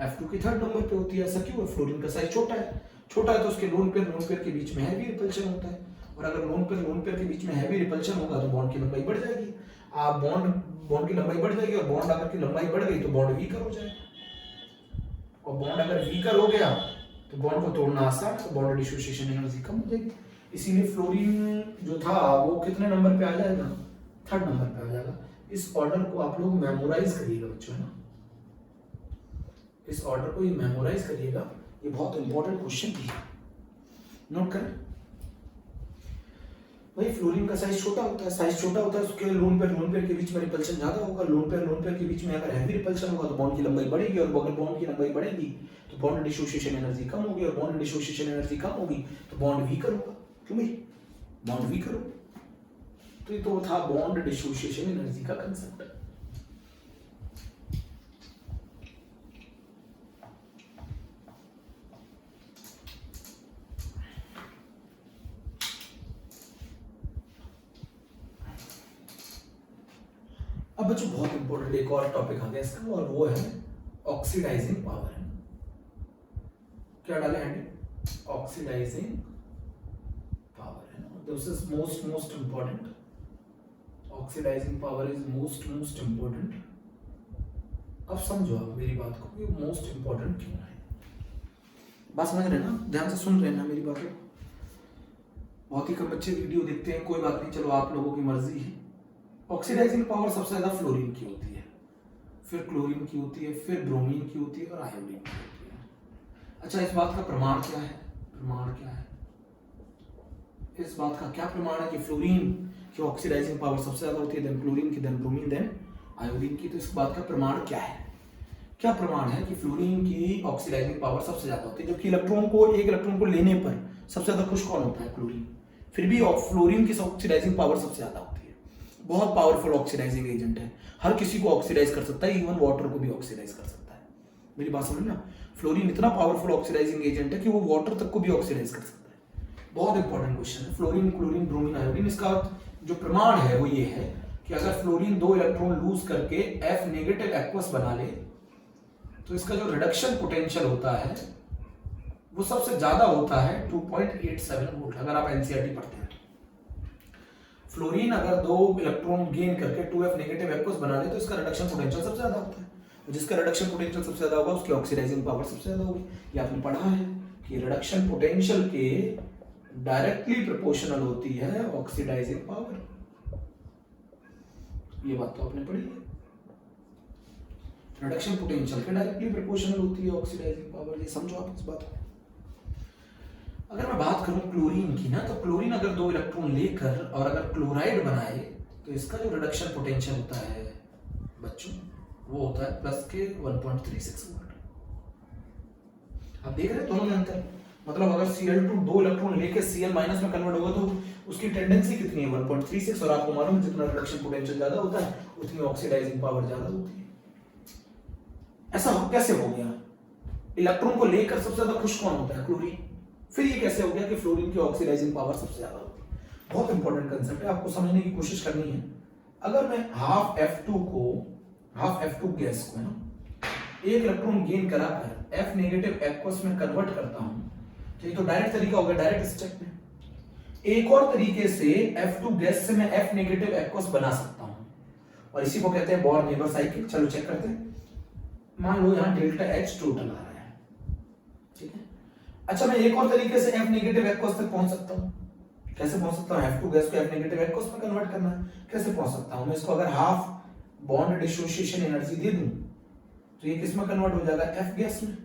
F2 की थर्ड नंबर पे होती है। ऐसा क्यों है? फ्लोरीन का साइज छोटा है, छोटा है तो उसके लोन पेयर के बीच में हैवी रिपल्शन होता है। और अगर लोन पेयर के बीच में हैवी रिपल्शन होगा तो बॉन्ड की लंबाई बढ़ जाएगी। आप बॉन्ड की लंबाई बढ़ जाएगी और बॉन्ड अगर की लंबाई बढ़ गई तो बॉन्ड वीकर हो जाएगा। और बॉन्ड अगर वीकर हो गया तो बॉन्ड को तोड़ना आसान, तो बॉन्ड डिसोसिएशन एनर्जी कम हो जाएगी। इसीलिए फ्लोरीन जो था वो कितने नंबर पे आ जाएगा? थर्ड नंबर पे आ जाएगा। इस ऑर्डर को आप लोग मेमोराइज करिएगा बच्चों, है ना। इस ऑर्डर को ये मेमोराइज करिएगा, ये बहुत इंपॉर्टेंट क्वेश्चन भी है, नोट करें भाई। फ्लोरीन का साइज छोटा होता है, साइज छोटा होता है उसके लोन पेयर के बीच में रिपल्शन ज्यादा होगा। लोन पेयर के बीच में अगर हैवी रिपल्शन होगा तो बॉन्ड की लंबाई बढ़ेगी, और अगर बॉन्ड की लंबाई बढ़ेगी तो बॉन्ड डिसोसिएशन एनर्जी कम होगी, और बॉन्ड डिसोसिएशन एनर्जी कम होगी तो बॉन्ड वीकर होगा। क्यों भाई? बॉन्ड वीकर होगा। तो ये तो था बॉन्ड डिसोसिएशन एनर्जी का कंसेप्ट। अब बच्चों बहुत इंपॉर्टेंट एक और टॉपिक आ गया इसका, और वो है ऑक्सीडाइजिंग पावर। है क्या डाले हैंड? ऑक्सीडाइजिंग पावर, है ना। This is most important. Oxidising power is most important. अब समझो आप मेरी बात को, ये मोस्ट इंपॉर्टेंट क्यों है? बात समझ रहे ना, ध्यान से सुन रहे ना मेरी बात को। बहुत ही कम बच्चे वीडियो देखते हैं, कोई बात नहीं, चलो आप लोगों की मर्जी है। ऑक्सीडाइजिंग पावर सबसे ज्यादा फ्लोरीन की होती है, फिर क्लोरीन की होती है, फिर ब्रोमीन की होती है और आयोडीन की होती है। अच्छा, इस बात का प्रमाण क्या है? प्रमाण क्या है? इस बात का क्या प्रमाण है कि फ्लोरीन की ऑक्सीडाइजिंग पावर सबसे ज्यादा होती है, देन क्लोरीन की, देन ब्रोमीन, देन आयोडीन की? तो इस बात का प्रमाण क्या है? क्या प्रमाण है कि फ्लोरीन की ऑक्सीडाइजिंग पावर सबसे ज्यादा होती है? जबकि एक इलेक्ट्रॉन को लेने पर सबसे ज्यादा खुश कौन होता है? क्लोरीन। फिर भी फ्लोरीन की ऑक्सीडाइजिंग पावर सबसे ज्यादा होती है। बहुत पावरफुल ऑक्सीडाइजिंग एजेंट है, हर किसी को ऑक्सीडाइज कर सकता है, इवन वाटर को भी ऑक्सीडाइज कर सकता है। मेरी बात समझना, फ्लोरीन इतना पावरफुल ऑक्सीडाइजिंग एजेंट है कि वो वाटर तक को भी ऑक्सीडाइज कर सकता है। बहुत इंपॉर्टेंट क्वेश्चन है। फ्लोरीन, क्लोरीन, ब्रोमीन, आयोडीन, इसका जो प्रमाण है वो ये है कि अगर फ्लोरीन 2 इलेक्ट्रॉन लूज करके F नेगेटिव एक्वस बना ले तो इसका जो रिडक्शन पोटेंशियल होता है वो सबसे ज्यादा होता है 2.87 वोल्ट। अगर आप एनसीईआरटी पढ़ते हैं, फ्लोरीन अगर 2 इलेक्ट्रॉन गेन करके 2F नेगेटिव एक्वस बना ले तो इसका रिडक्शन पोटेंशियल सबसे ज्यादा होता है। जिसका रिडक्शन पोटेंशियल सबसे ज्यादा होगा उसकी ऑक्सीडाइजिंग पावर सबसे ज्यादा होगी। ये आपने पढ़ा है कि रिडक्शन पोटेंशियल के डायरेक्टली प्रोपोर्शनल होती है ऑक्सीडाइजिंग पावर। ये बात तो आपने पढ़ी है, रिडक्शन पोटेंशियल के डायरेक्टली प्रोपोर्शनल होती है ऑक्सीडाइजिंग पावर। ये समझो आप इस बात को। अगर मैं बात करूं क्लोरीन की ना, तो क्लोरीन अगर 2 इलेक्ट्रॉन लेकर और अगर क्लोराइड बनाए तो इसका जो रिडक्शन पोटेंशियल होता है बच्चों वो होता है प्लस के 1.36 वोल्ट। आप देख रहे हैं दोनों में अंतर। मतलब अगर Cl2 2 इलेक्ट्रॉन लेके Cl- में कन्वर्ट होगा तो उसकी टेंडेंसी कितनी है 1.36, और आपको मालूम है जितना रिडक्शन पोटेंशियल ज्यादा होता है उतनी ऑक्सीडाइजिंग पावर ज्यादा होती है। ऐसा कैसे हो गया? इलेक्ट्रॉन को लेकर सबसे ज्यादा खुश कौन होता है? क्लोरीन। फिर ये कैसे हो गया कि फ्लोरीन की ऑक्सीडाइजिंग पावर सबसे ज्यादा होती है? बहुत इंपॉर्टेंट कंसेप्ट है, आपको समझने की कोशिश करनी है। अगर मैं हाफ F2 गैस को ना एक इलेक्ट्रॉन गेन कराकर F नेगेटिव एक्वस में कन्वर्ट करता हूं, तो ये तो डायरेक्ट तरीका होगा, डायरेक्ट स्टेप में। एक और तरीके से F2 गैस से मैं F नेगेटिव एक्वस बना सकता हूं, और इसी को कहते हैं बोर नेबर साइकिल। चलो चेक करते हैं। मान लो यहां डेल्टा H टोटल आ रहा है, ठीक है। अच्छा, मैं एक और तरीके से F नेगेटिव एक्वस तक पहुंच सकता हूं। कैसे पहुंच सकता हूं? F2 गैस को F नेगेटिव एक्वस में कन्वर्ट करना है, कैसे पहुंच सकता हूं? मैं इसको अगर हाफ बॉन्ड डिसोसिएशन एनर्जी दे दूं तो ये किस में कन्वर्ट हो जाएगा? F गैस में।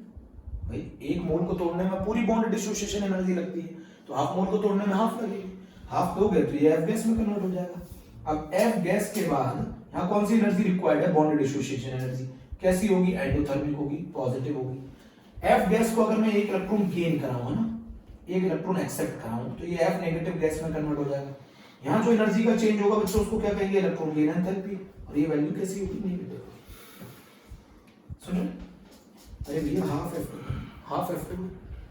भाई एक मोल को तोड़ने में पूरी बॉन्ड डिसोसिएशन एनर्जी लगती है, तो हाफ मोल को तोड़ने में हाफ लगेगी। हाफ दोगे तो ये F गैस में कन्वर्ट हो जाएगा। अब F गैस के बाद यहां कौन सी एनर्जी रिक्वायर्ड है? Bond dissociation energy. कैसी होगी? एंडोथर्मिक होगी, पॉजिटिव होगी। F गैस को अगर मैं एक इलेक्ट्रॉन गेन कराऊं ना, एक इलेक्ट्रॉन एक्सेप्ट कराऊं, तो ये F नेगेटिव गैस में कन्वर्ट हो जाएगा। यहां जो एनर्जी का चेंज होगा बच्चों उसको क्या कहेंगे? Electron gain enthalpy. और ये वैल्यू कैसी होगी? नेगेटिव। सुनो, अरे भैया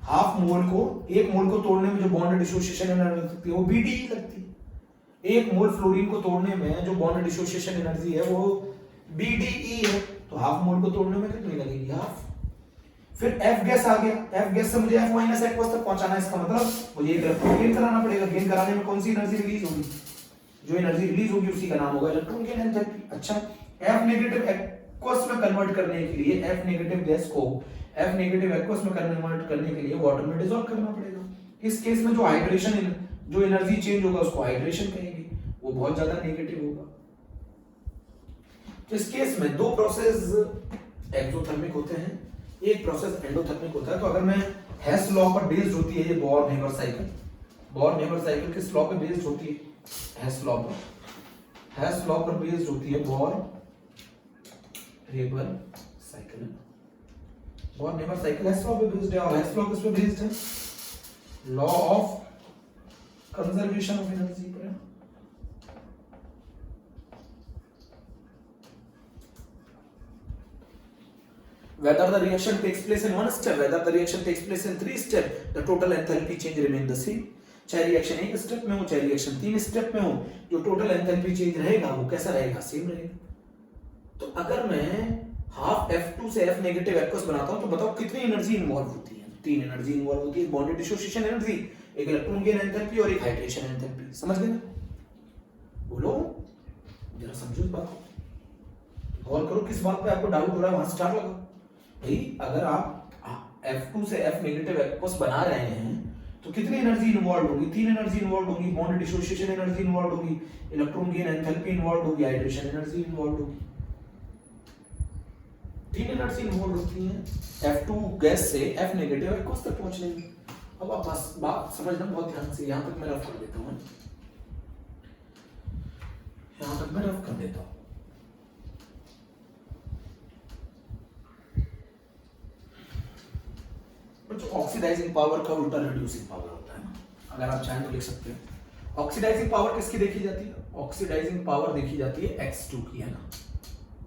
हाफ मोल को, एक मोल को तोड़ने में जो बॉन्ड डिसोसिएशन एनर्जी लगती है वो BDE लगती है। एक मोल फ्लोरीन को तोड़ने में जो बॉन्ड डिसोसिएशन एनर्जी है वो BDE है, तो हाफ मोल को तोड़ने में कितनी लगेगी? हाफ। फिर F गैस आ गया, F गैस से मुझे F माइनस एक्वस तक पहुंचाना है, इसका मतलब मुझे एक इलेक्ट्रॉन गेन कराना पड़ेगा। गेन कराने में कौन सी एनर्जी रिलीज होगी? जो एनर्जी रिलीज होगी उसी का नाम होगा इलेक्ट्रॉन गेन एंथैल्पी। अच्छा, F नेगेटिव एक्वस में कन्वर्ट करने के लिए F नेगेटिव गैस को F नेगेटिव एक्वस में कन्वर्ट करने के लिए वाटर में डिसॉल्व करना पड़ेगा। इस केस में जो हाइड्रेशन, जो एनर्जी चेंज होगा उसको हाइड्रेशन कहेंगे, वो बहुत ज्यादा नेगेटिव होगा। तो इस केस में दो प्रोसेस एक्सोथर्मिक होते हैं, एक प्रोसेस एंडोथर्मिक होता है। तो अगर मैं हेस लॉ पर बेस्ड होती है ये bore Haber cycle, Born Haber cycle किस लॉ पे बेस्ड होती है? हेस लॉ पर, हेस लॉ पर बेस्ड होती है Born Haber cycle. Born Haber cycle Hess law पे बेस्ड है, और हेस लॉ किस पे बेस्ड है? Law of conservation of energy पर है। Whether the reaction takes place in one step, whether the reaction takes place in 3 steps, the total enthalpy change remain the same. चाहे रिएक्शन एक स्टेप में हो, चाहे रिएक्शन 3 स्टेप में हो, जो टोटल एंथैल्पी चेंज रहेगा वो कैसा रहेगा? सेम रहेगा। तो अगर मैं हाफ F2 से F नेगेटिव एक्वस बनाता हूं तो बताओ कितनी एनर्जी इन्वॉल्व होती है? 3 एनर्जी इन्वॉल्व होती है। बॉन्ड डिसोसिएशन एनर्जी, एक इलेक्ट्रॉन गेन एंथैल्पी और एक हाइड्रेशन एंथैल्पी। समझ गए ना? बोलो जरा समझो इस बात को, गौर करो किस बात पे आपको डाउट हो रहा है, वहां स्टार लगाओ। भाई अगर आप F2 से F नेगेटिव एक्वस बना रहे हैं तो कितनी एनर्जी इन्वॉल्व होगी? 3 एनर्जी इन्वॉल्व होगी। बॉन्ड डिसोसिएशन एनर्जी इन्वॉल्व होगी, इलेक्ट्रॉन गेन एंथैल्पी इन्वॉल्व होगी, हाइड्रेशन एनर्जी इन्वॉल्व होगी। 3 एनर्जी इन्वॉल्व होती हैं F2 गैस से F नेगेटिव एक्वस तक पहुंचने में। अब आप बस बात समझना बहुत ध्यान से, यहां तक मैं रफ कर देता हूं, यहां तक मैं रफ कर देता हूं। जो ऑक्सीडाइजिंग पावर का उल्टा रिड्यूसिंग पावर होता है ना, अगर आप चाहें तो लिख सकते हैं। ऑक्सीडाइजिंग पावर किसकी देखी जाती है? ऑक्सीडाइजिंग पावर देखी जाती है X2 की, है ना।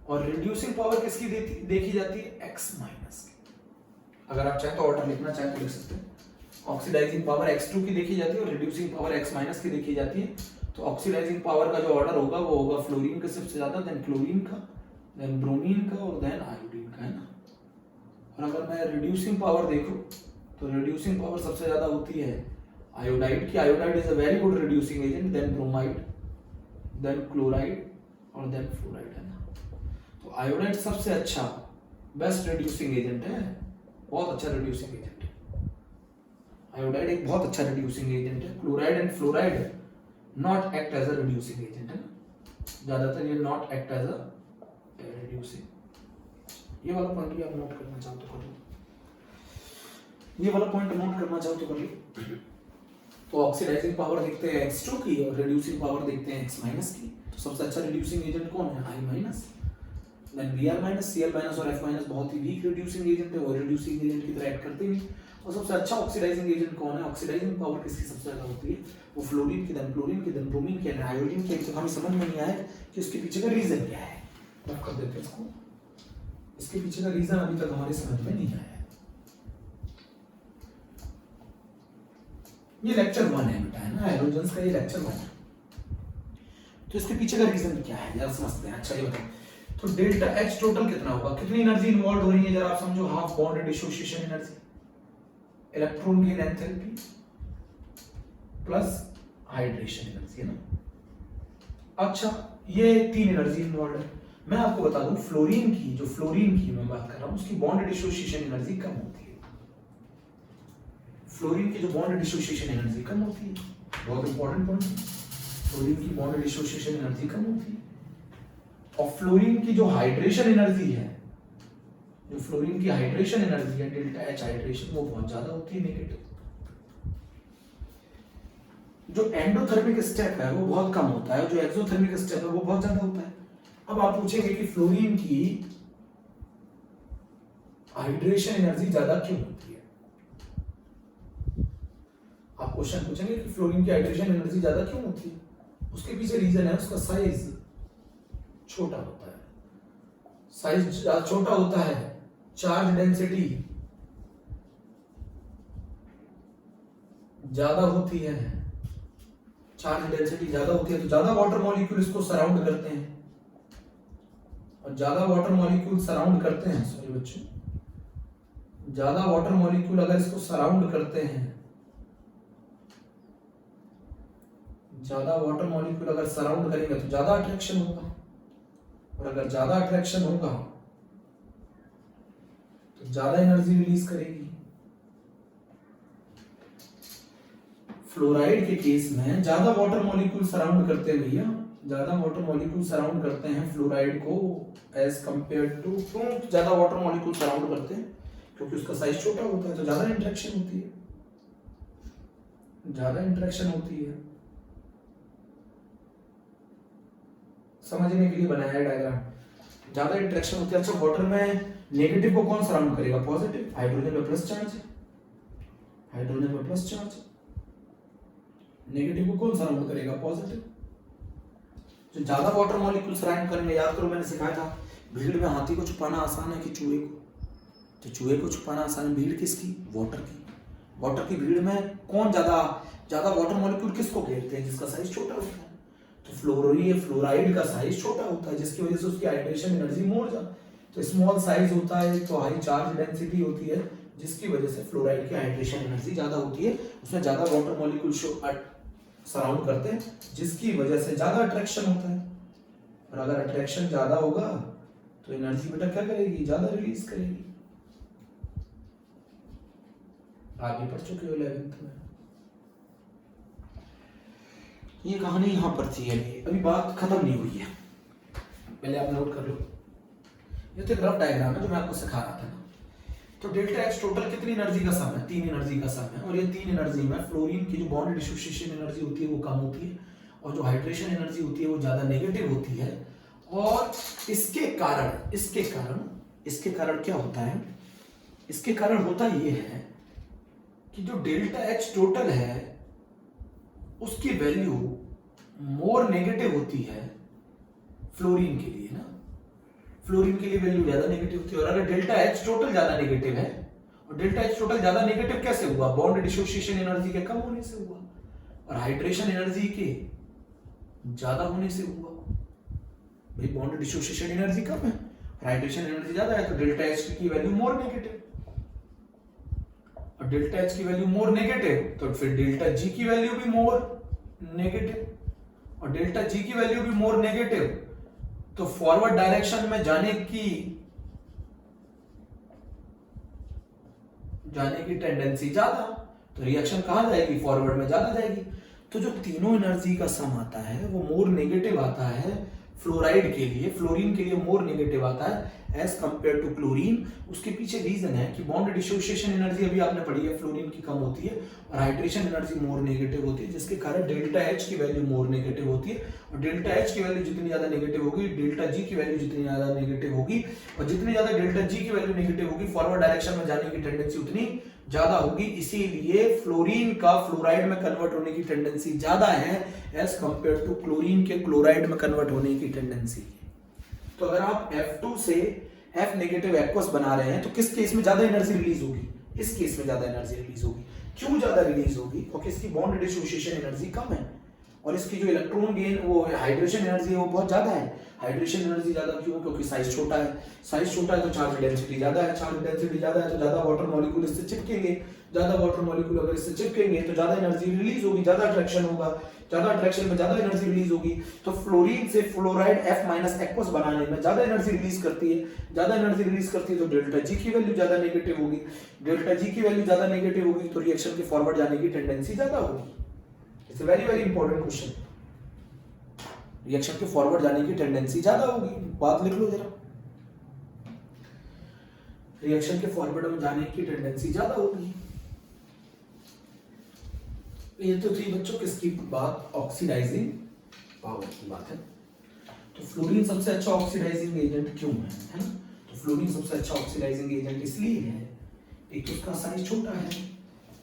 और रिड्यूसिंग पावर किसकी देखी जाती है? X माइनस की। अगर आप चाहें तो ऑर्डर लिखना चाहें तो लिख सकते हैं। ऑक्सीडाइजिंग पावर X2 की देखी जाती है और रिड्यूसिंग पावर X माइनस की देखी जाती है। तो ऑक्सीडाइजिंग पावर का जो ऑर्डर होगा वो होगा फ्लोरीन का सबसे ज्यादा, देन क्लोरीन का, देन ब्रोमीन का और देन आयोडीन का, है ना। और अगर मैं रिड्यूसिंग पावर देखूं तो रिड्यूसिंग पावर सबसे ज्यादा होती है आयोडाइड की। Iodide is a very good reducing agent, then bromide, then chloride और देन फ्लोराइड, है ना। तो आयोडाइड सबसे अच्छा बेस्ट रिड्यूसिंग एजेंट है, बहुत अच्छा रिड्यूसिंग एजेंट है। आयोडाइड एक बहुत अच्छा रिड्यूसिंग एजेंट है। Chloride and fluoride not act as a reducing agent है ना, ज्यादातर ये not act as a reducing. ये वाला पॉइंट भी आप नोट करना चाहो तो कर लो, ये वाला पॉइंट नोट करना चाहो तो कर लो। तो ऑक्सीडाइजिंग पावर देखते हैं X2 की और रिड्यूसिंग पावर देखते हैं X- की। तो सबसे अच्छा रिड्यूसिंग एजेंट कौन है? I-, देन Br-, Cl- और F- बहुत ही वीक रिड्यूसिंग एजेंट है, वो रिड्यूसिंग एजेंट की तरह एक्ट करते नहीं। और सबसे अच्छा ऑक्सीडाइजिंग एजेंट कौन है? ऑक्सीडाइजिंग पावर किसकी सबसे ज्यादा होती है? वो फ्लोरीन की, देन क्लोरीन की, देन ब्रोमीन की, देन आयोडीन की। तो हमें समझ में नहीं आया कि उसके पीछे का रीजन क्या है। रख कर देते हैं इसको, इसके पीछे का रीजन अभी तक हमारे समझ में नहीं आया है। ये लेक्चर 1 है बेटा, है ना, हाइड्रोजन्स का ये लेक्चर 1 है। तो इसके पीछे का रीजन क्या है जरा समझते हैं। अच्छा ये बताओ, तो डेल्टा H टोटल कितना होगा, कितनी एनर्जी इन्वॉल्व हो रही है जरा आप समझो। Half bond dissociation energy, electron gain enthalpy plus hydration energy, है ना। अच्छा ये 3 एनर्जी इन्वॉल्व है। मैं आपको बता दूं फ्लोरीन की मैं बात कर रहा हूं, उसकी बॉन्ड डिसोसिएशन एनर्जी कम होती है। फ्लोरीन की जो बॉन्ड डिसोसिएशन एनर्जी कम होती है, बहुत इंपॉर्टेंट पॉइंट। फ्लोरीन की बॉन्ड डिसोसिएशन एनर्जी कम होती है, और फ्लोरीन की जो हाइड्रेशन एनर्जी है, जो फ्लोरीन की हाइड्रेशन एनर्जी है डेल्टा H हाइड्रेशन, वो बहुत ज्यादा होती है, नेगेटिव। जो एंडोथर्मिक स्टेप है वो बहुत कम होता है, जो एक्सोथर्मिक स्टेप है वो बहुत ज्यादा होता है। अब आप पूछेंगे कि फ्लोरीन की हाइड्रेशन एनर्जी ज्यादा क्यों होती है? आप क्वेश्चन पूछेंगे कि फ्लोरीन की हाइड्रेशन एनर्जी ज्यादा क्यों होती है? उसके पीछे रीजन है, उसका साइज छोटा होता है। साइज छोटा होता है, चार्ज डेंसिटी ज्यादा होती है, चार्ज डेंसिटी ज्यादा होती है, तो ज्यादा वाटर मॉलिक्यूल इसको सराउंड करते हैं, और ज्यादा वाटर मॉलिक्यूल सराउंड करते हैं, सॉरी बच्चों, ज्यादा वाटर मॉलिक्यूल अगर इसको सराउंड करते हैं, ज्यादा वाटर मॉलिक्यूल अगर सराउंड करेंगे तो ज्यादा अट्रैक्शन होगा, और अगर ज्यादा अट्रैक्शन होगा तो ज्यादा एनर्जी रिलीज करेगी। फ्लोराइड के केस में ज्यादा वाटर मॉलिक्यूल सराउंड करते हैं भैया, ज्यादा वाटर मॉलिक्यूल सराउंड करते हैं फ्लोराइड को एज कंपेयर टू, क्यों ज्यादा वाटर मॉलिक्यूल सराउंड करते हैं? क्योंकि उसका साइज छोटा होता है, तो ज्यादा इंटरेक्शन होती है, ज्यादा इंटरेक्शन होती है। समझने के लिए बनाया है डायग्राम, ज्यादा इंटरेक्शन होती है। अच्छा वाटर में नेगेटिव को कौन सराउंड करेगा? पॉजिटिव। हाइड्रोजन में प्लस चार्ज है, हाइड्रोजन में प्लस चार्ज, नेगेटिव को कौन सराउंड करेगा? पॉजिटिव। जो ज्यादा वाटर मॉलिक्यूल सराउंड करेंगे, याद करो मैंने सिखाया था भीड़ में हाथी को छुपाना आसान है कि चूहे को? तो चूहे को छुपाना आसान है। भीड़ किसकी? वाटर की। वाटर की भीड़ में कौन ज्यादा वाटर मॉलिक्यूल किसको घेरते हैं? जिसका साइज छोटा होता है। तो फ्लोराइड का साइज छोटा होता है, जिसकी वजह से उसकी हाइड्रेशन एनर्जी मोर तो स्मॉल साइज होता है, तो हाई चार्ज डेंसिटी होती है, जिसकी वजह से फ्लोराइड की हाइड्रेशन एनर्जी ज्यादा होती है। उसमें ज्यादा वाटर मॉलिक्यूल सराउंड करते हैं, जिसकी वजह से ज्यादा अट्रैक्शन होता है। और अगर अट्रैक्शन ज्यादा होगा तो एनर्जी बेटा क्या करेगी? ज्यादा रिलीज करेगी। आप भी पढ़ चुके हो 11th में। ये कहानी यहां पर थी, अभी बात खत्म नहीं हुई है, पहले आप नोट कर लो। ये तो एक रफ डायग्राम है जो मैं आपको सिखा रहा था ना। तो डेल्टा H टोटल कितनी एनर्जी का सम है? 3 एनर्जी का सम है, और ये 3 एनर्जी में फ्लोरीन की जो बॉन्ड डिसोसिएशन एनर्जी होती है वो कम होती है, और जो हाइड्रेशन एनर्जी होती है वो ज्यादा नेगेटिव होती है। और इसके कारण क्या होता है? इसके कारण होता ये है कि जो डेल्टा H टोटल है उसकी वैल्यू मोर नेगेटिव होती है फ्लोरीन के लिए ना, फ्लोरीन के लिए वैल्यू ज्यादा नेगेटिव होती है। और अगर डेल्टा H टोटल ज्यादा नेगेटिव है, और डेल्टा H टोटल ज्यादा नेगेटिव कैसे हुआ? बॉन्ड डिसोसिएशन एनर्जी के कम होने से हुआ, और हाइड्रेशन एनर्जी के ज्यादा होने से हुआ। भाई बॉन्ड डिसोसिएशन एनर्जी कम है, हाइड्रेशन एनर्जी ज्यादा है, तो डेल्टा H की वैल्यू मोर नेगेटिव, और डेल्टा H की वैल्यू मोर नेगेटिव, तो फिर डेल्टा G की वैल्यू भी मोर नेगेटिव, और डेल्टा G की वैल्यू भी मोर नेगेटिव, तो फॉरवर्ड डायरेक्शन में जाने की जाने की टेंडेंसी ज्यादा, तो रिएक्शन कहाँ जाएगी, फॉरवर्ड में ज्यादा जाएगी। तो जो तीनों एनर्जी का सम आता है वो मोर नेगेटिव आता है फ्लोराइड के लिए, फ्लोरीन के लिए मोर नेगेटिव आता है एज कंपेयर टू क्लोरीन। उसके पीछे रीजन है कि बॉन्ड डिसोसिएशन एनर्जी अभी आपने पढ़ी है फ्लोरीन की कम होती है और हाइड्रेशन एनर्जी मोर नेगेटिव होती है, जिसके कारण डेल्टा एच की वैल्यू मोर नेगेटिव होती है। और डेल्टा एच की वैल्यू जितनी ज्यादा नेगेटिव होगी, डेल्टा जी की वैल्यू जितनी ज्यादा नेगेटिव होगी, और जितनी ज्यादा डेल्टा जी की वैल्यू नेगेटिव होगी फॉरवर्ड डायरेक्शन में जाने की टेंडेंसी उतनी ज्यादा होगी। इसीलिए फ्लोरीन का फ्लोराइड में कन्वर्ट होने की टेंडेंसी ज्यादा है एज कंपेयर टू क्लोरीन के क्लोराइड में कन्वर्ट होने की टेंडेंसी। तो अगर आप F2 से F नेगेटिव एक्वस बना रहे हैं तो किस केस में ज्यादा एनर्जी रिलीज होगी, इस केस में ज्यादा एनर्जी रिलीज होगी। क्यों ज्यादा रिलीज होगी, क्योंकि इसकी बॉन्ड डिसोसिएशन एनर्जी कम है और इसकी जो इलेक्ट्रॉन गेन वो हाइड्रेशन एनर्जी है वो बहुत ज्यादा है। हाइड्रेशन एनर्जी ज्यादा क्यों, क्योंकि साइज छोटा है, साइज छोटा है तो चार्ज डेंसिटी ज्यादा है, चार्ज डेंसिटी ज्यादा है तो ज्यादा वाटर मॉलिक्यूल इससे चिपकेंगे, ज्यादा वाटर मॉलिक्यूल अगर इससे चिपकेंगे तो ज्यादा एनर्जी रिलीज होगी, ज्यादा अट्रैक्शन होगा, ज्यादा अट्रैक्शन में ज्यादा एनर्जी रिलीज होगी। तो फ्लोरीन से फ्लोराइड F माइनस एक्वस बनाने में ज्यादा एनर्जी रिलीज करती है, ज्यादा एनर्जी रिलीज करती है तो डेल्टा जी की वैल्यू ज्यादा नेगेटिव होगी, डेल्टा जी की वैल्यू ज्यादा नेगेटिव होगी तो रिएक्शन के फॉरवर्ड जाने की टेंडेंसी ज्यादा होगी। It's a very very important question. Reaction के फॉरवर्ड जाने की टेंडेंसी ज्यादा होगी, बात लिख लो जरा, रिएक्शन के फॉरवर्ड में जाने की टेंडेंसी ज्यादा होगी। ये तो थी बच्चों किसकी बात, ऑक्सीडाइजिंग पावर की बात है। तो फ्लोरीन सबसे अच्छा ऑक्सीडाइजिंग एजेंट क्यों है ना? तो फ्लोरीन सबसे अच्छा ऑक्सीडाइजिंग एजेंट इसलिए है, एक तो उसका साइज छोटा है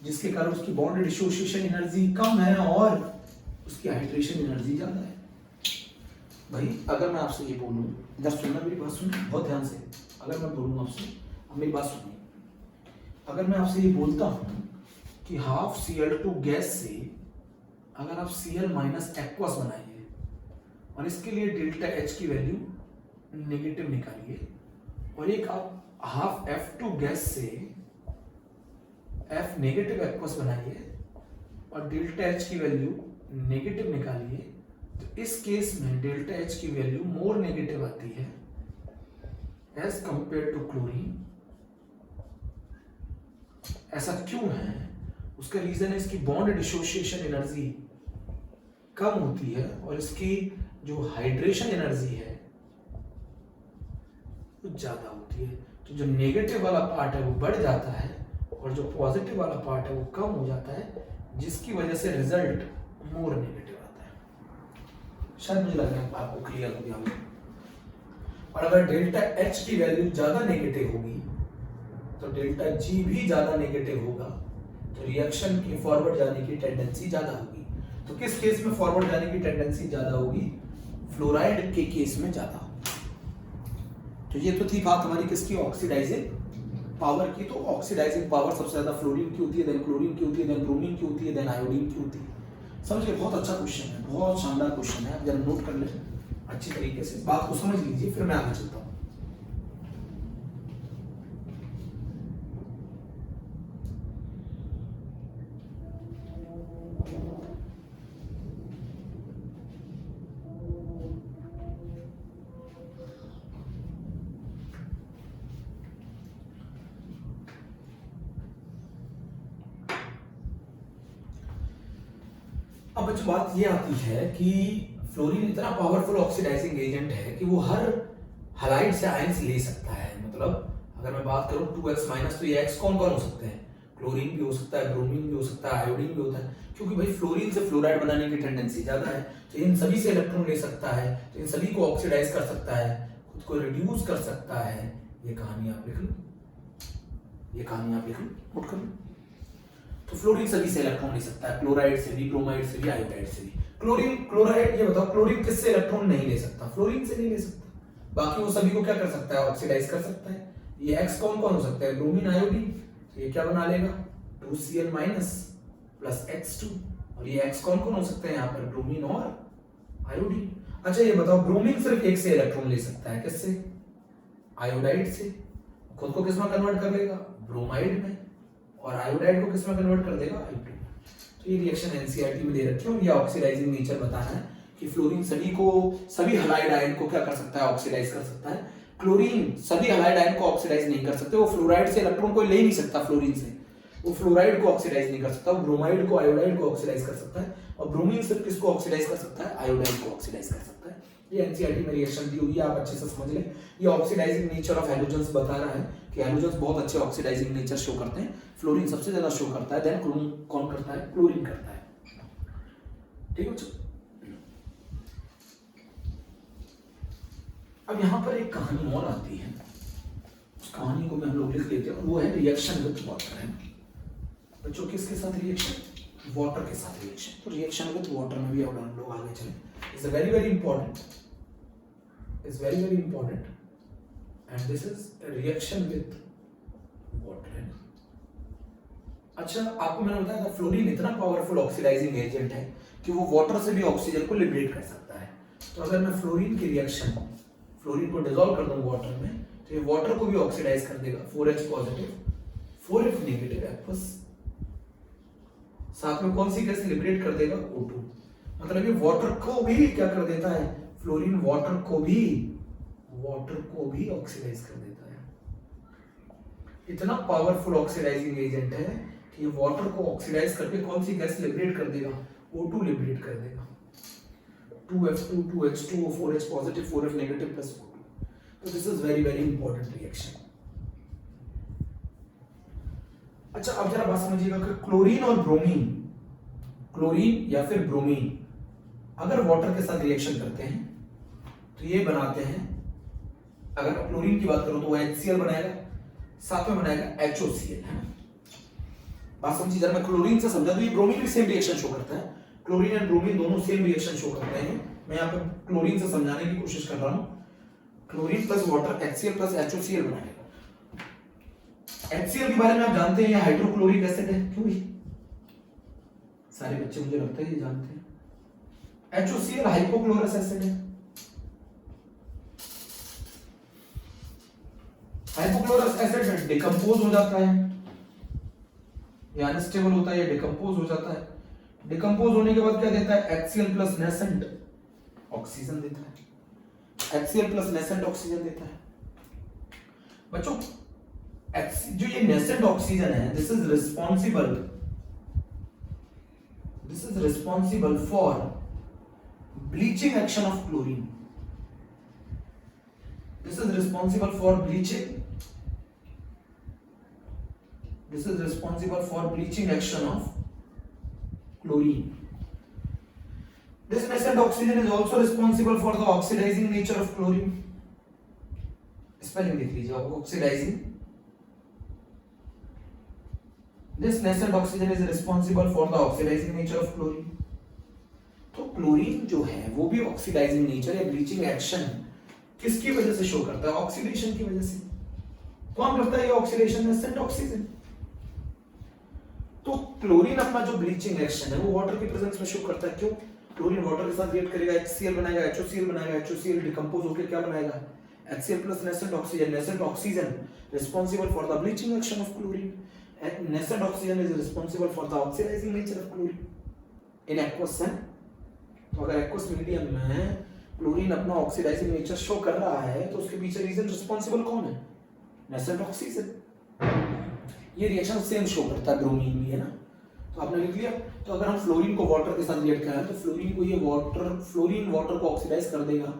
जिसके कारण उसकी बॉन्ड डिसोसिएशन एनर्जी कम है और उसकी हाइड्रेशन एनर्जी ज्यादा है। भाई अगर मैं आपसे ये बोलूं, इधर सुनना मेरी बात, सुन बहुत ध्यान से, अगर मैं बोलूं आपसे, अब मेरी बात सुनिए, अगर मैं आपसे ये बोलता हूं कि हाफ Cl2 गैस से अगर आप Cl माइनस एक्वस बनाइए और इसके लिए डेल्टा H की वैल्यू नेगेटिव निकालिए, और एक आप हाफ F2 गैस से F नेगेटिव एक्वस बनाइए और डेल्टा H की वैल्यू नेगेटिव निकालिए, तो इस केस में डेल्टा H की वैल्यू मोर नेगेटिव आती है एज कंपेयर टू क्लोरीन। ऐसा क्यों है, उसका रीजन है इसकी बॉन्ड डिसोसिएशन एनर्जी कम होती है और इसकी जो हाइड्रेशन एनर्जी है वो ज्यादा होती है। तो जो नेगेटिव वाला पार्ट है वो बढ़ जाता है और जो पॉजिटिव वाला पार्ट है वो कम हो जाता है, जिसकी वजह से रिजल्ट मोर नेगेटिव आता है। शायद मुझे लग रहा है आपको क्लियर हो गया। और अगर डेल्टा H की वैल्यू ज्यादा नेगेटिव होगी तो डेल्टा G भी ज्यादा नेगेटिव होगा, तो रिएक्शन की फॉरवर्ड जाने की टेंडेंसी ज्यादा होगी। तो किस केस में फॉरवर्ड जाने की टेंडेंसी ज्यादा होगी, फ्लोराइड के केस में ज्यादा होगी। तो ये तो थी बात हमारी किसकी, ऑक्सीडाइजिंग पावर की। तो ऑक्सीडाइजिंग पावर सबसे ज्यादा फ्लोरीन की होती है, देन क्लोरीन की होती है, देन ब्रोमीन की होती है, देन आयोडीन की होती है। समझ गए, बहुत अच्छा क्वेश्चन है, बहुत शानदार क्वेश्चन है, आप जरा नोट कर लें अच्छी तरीके से, बात को समझ लीजिए, फिर मैं आगे चलता हूं। अब बच्चों बात ये आती है कि फ्लोरीन इतना पावरफुल ऑक्सीडाइजिंग एजेंट है कि वो हर हैलाइड से आयंस ले सकता है। मतलब अगर मैं बात करूं 2x माइनस, तो ये x कौन कौन हो सकते हैं, क्लोरीन भी हो सकता है, ब्रोमीन भी हो सकता है, आयोडीन भी होता है, क्योंकि भाई फ्लोरीन से फ्लोराइड बनाने की टेंडेंसी ज्यादा है। तो इन सभी से इलेक्ट्रॉन ले सकता है, तो इन सभी को ऑक्सीडाइज कर सकता है, खुद को रिड्यूस कर सकता है। ये कहानी आप लिख लो, ये कहानी आप लिख लो, नोट कर लो। तो फ्लोरीन सभी से इलेक्ट्रॉन ले सकता है, क्लोराइड से भी, ब्रोमाइड से भी, आयोडाइड से भी। क्लोरीन, क्लोराइड, ये बताओ क्लोरीन किससे इलेक्ट्रॉन नहीं ले सकता, फ्लोरीन से नहीं ले सकता, बाकी वो सभी को क्या कर सकता है, ऑक्सीडाइज कर सकता है। ये X कौन कौन हो सकता है, ब्रोमीन, आयोडीन, तो ये क्या बना लेगा 2Cl माइनस प्लस X2, और ये X कौन कौन हो सकते हैं यहाँ पर, ब्रोमीन और आयोडीन। अच्छा ये बताओ ब्रोमीन सिर्फ एक से इलेक्ट्रॉन ले सकता है, किससे, आयोडाइड से, खुद को किसमें कन्वर्ट कर लेगा, ब्रोमाइड में, और आयोडाइड को किसमें कन्वर्ट कर देगा, आयोडीन। तो ये रिएक्शन एनसीईआरटी में दे रखी है और ये ऑक्सीडाइजिंग नेचर बताना है कि फ्लोरीन सभी हैलाइड आयन को क्या कर सकता है, ऑक्सीडाइज कर सकता है। क्लोरीन सभी हैलाइड आयन को ऑक्सीडाइज नहीं कर सकते, वो फ्लोराइड से इलेक्ट्रॉन को ले नहीं सकता फ्लोरीन से, वो फ्लोराइड को ऑक्सीडाइज नहीं कर सकता, वो ब्रोमाइड को आयोडाइड को ऑक्सीडाइज कर सकता है, और ब्रोमीन सिर्फ किसको ऑक्सीडाइज कर सकता है, आयोडाइड को ऑक्सीडाइज कर सकता है। ये एनसीईआरटी में रिएक्शन दी हुई है, आप अच्छे से समझ लें। ये ऑक्सीडाइजिंग नेचर ऑफ हैलोजेंस बता रहा है कि हैलोजेंस बहुत अच्छे ऑक्सीडाइजिंग नेचर शो करते हैं। फ्लोरीन सबसे ज्यादा शो करता है, देन कौन करता है, क्लोरीन करता है। ठीक है बच्चों, अब यहां पर एक कहानी और आती है, उस कहानी को मैं हम लोग लिख लेते हैं, वो है रिएक्शन विद वाटर। है बच्चों, किसके साथ रिएक्शन, वाटर के साथ रिएक्शन। तो रिएक्शन विद वाटर में भी अब हम लोग आगे चले, is very very important, is very very important, and this is reaction with water. अच्छा, आपको मैंने बताया था फ्लोरीन इतना पावरफुल ऑक्सीडाइजिंग एजेंट है कि वो वाटर से भी ऑक्सीजन को लिबरेट कर सकता है। तो अगर मैं फ्लोरीन की रिएक्शन, फ्लोरीन को डिसॉल्व कर दूं वाटर में, तो ये वाटर को भी ऑक्सीडाइज कर देगा, 4H positive 4F negative aqueous, साथ में कौन सी गैस लिबरेट कर देगा, O2। मतलब ये वाटर को भी क्या कर देता है, फ्लोरीन वाटर को भी ऑक्सीडाइज कर देता है। इतना पावरफुल ऑक्सीडाइजिंग एजेंट है कि ये वाटर को ऑक्सीडाइज करके कौन सी गैस लिबरेट कर देगा, O2 लिबरेट कर देगा, 2F2 2H2 4H positive 4F negative plus O2। तो this is very very important reaction. अच्छा, अब जरा बात समझिएगा कि क्लोरीन और ब्रोमीन, क्लोरीन या फिर ब्रोमीन अगर वाटर के साथ रिएक्शन करते हैं तो ये बनाते हैं, अगर क्लोरीन की बात करो तो वो HCl बनाएगा, साथ में बनाएगा HOCl, है ना। बात समझिए जरा, मैं क्लोरीन से समझा तो ये ब्रोमीन भी सेम रिएक्शन शो करता है, क्लोरीन एंड ब्रोमीन दोनों सेम रिएक्शन शो करते हैं। मैं यहाँ पे क्लोरीन से समझाने की कोशिश कर रहा हूं, chlorine plus water HCl plus HOCl बनाएगा। HCl के बारे में आप जानते हैं, ये हाइड्रोक्लोरिक एसिड है, क्यों भी सारे बच्चे मुझे लगता है ये जानते हैं। HOCl हाइपोक्लोरस एसिड है, हाइपोक्लोरस एसिड डिकम्पोज हो जाता है, ये अनस्टेबल होता है, ये डिकम्पोज हो जाता है। डिकम्पोज होने के बाद क्या देता है, HCl प्लस नेसेंट ऑक्सीजन देता है, HCl प्लस नेसेंट ऑक्सीजन देता है। बच्चों, जो ये नेसेंट ऑक्सीजन है, this is responsible for bleaching action of chlorine, this is responsible for bleaching action of chlorine. This nascent oxygen is also responsible for the oxidizing nature of chlorine. Spelling देख लीजिए आप, oxidizing. This nascent oxygen is responsible for the oxidizing nature of chlorine. तो क्लोरीन जो है वो भी ऑक्सीडाइजिंग नेचर या ब्लीचिंग एक्शन किसकी वजह से शो करता है, ऑक्सीडेशन की वजह से। कौन करता है ये ऑक्सीडेशन, नेसेंट ऑक्सीजन। तो क्लोरीन अपना जो ब्लीचिंग एक्शन है वो वाटर की प्रेजेंस में शो करता है। क्यों, क्लोरीन वाटर के साथ रिएक्ट करेगा, HCl बनाएगा, HOCl बनाएगा, HOCl डिकम्पोज होकर क्या बनाएगा, HCl plus nascent oxygen. Nascent oxygen responsible for the bleaching action of chlorine, nascent oxygen is responsible for the oxidising nature of chlorine in aqueous. तो अगर एक्वस मीडियम में क्लोरीन अपना ऑक्सीडाइजिंग नेचर शो कर रहा है तो उसके पीछे रीजन रिस्पांसिबल कौन है, नेसेंट ऑक्सीजन। ये रिएक्शन सेम शो करता है ब्रोमीन भी, है ना। तो आपने लिख लिया। तो अगर हम फ्लोरीन को वाटर के साथ रिएक्ट करें तो फ्लोरीन वाटर को ऑक्सीडाइज कर देगा,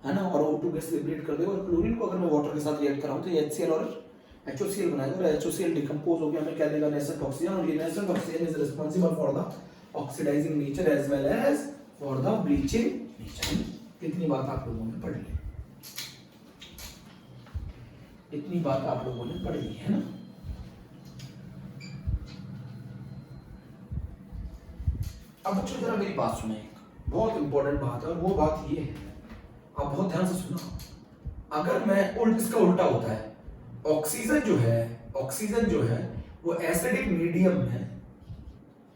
है ना, और O2 गैस लिबरेट कर देगा। और क्लोरीन को अगर मैं वाटर के साथ रिएक्ट कराऊं तो ये HCl और HOCl बनाएगा, और HOCl डिकम्पोज होकर हमें क्या देगा, नेसेंट ऑक्सीजन। और ये nascent oxygen is responsible for the oxidising nature as well as for the bleaching nature. इतनी बात आप लोगों ने पढ़ ली, इतनी बात आप लोगों ने पढ़ ली, है ना। अब बच्चों जरा मेरी बात सुने, एक बहुत इंपॉर्टेंट बात है, और वो बात ये है, आप बहुत ध्यान से सुनो। अगर मैं इसका उल्टा होता है, ऑक्सीजन जो है वो एसिडिक मीडियम में,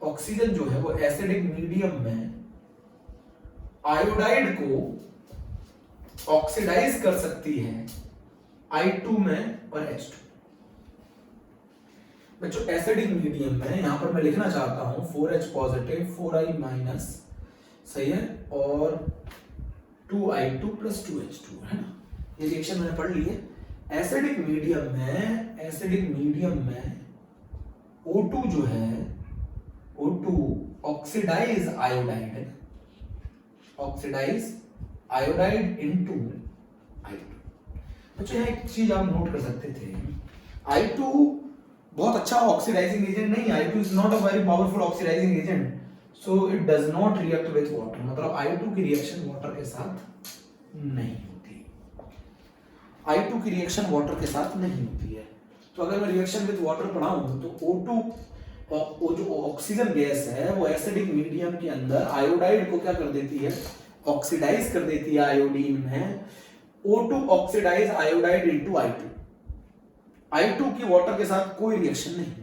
ऑक्सीजन जो है वो एसिडिक मीडियम में आयोडाइड को ऑक्सीडाइज कर सकती है I2 में और H2। बच्चों एसिडिक मीडियम में यहां पर मैं लिखना चाहता हूं 4H पॉजिटिव 4I माइनस, सही है, और 2I2 प्लस 2H2, है ना। ये रिएक्शन मैंने पढ़ ली है। एसिडिक मीडियम में O2 जो है, O2 ऑक्सीडाइज आयोडाइड है, ऑक्सीडाइज आयोडाइड इनटू I2। बच्चों यहाँ एक चीज आप नोट कर सकते थे, I2 बहुत अच्छा ऑक्सीडाइजिंग एजेंट नहीं है, I2 is not a very powerful oxidising agent, so it does not react with water, मतलब I2 की रिएक्शन वाटर के साथ नहीं होती, I2 की रिएक्शन वाटर के साथ नहीं होती है। तो अगर मैं रिएक्शन विद वाटर पढ़ाऊं तो O2 वो जो ऑक्सीजन गैस है वो एसिडिक मीडियम के अंदर आयोडाइड को क्या कर देती है, ऑक्सीडाइज कर देती है आयोडीन में। O2 oxidise iodide into I2, I2 की वाटर के साथ कोई रिएक्शन नहीं होती।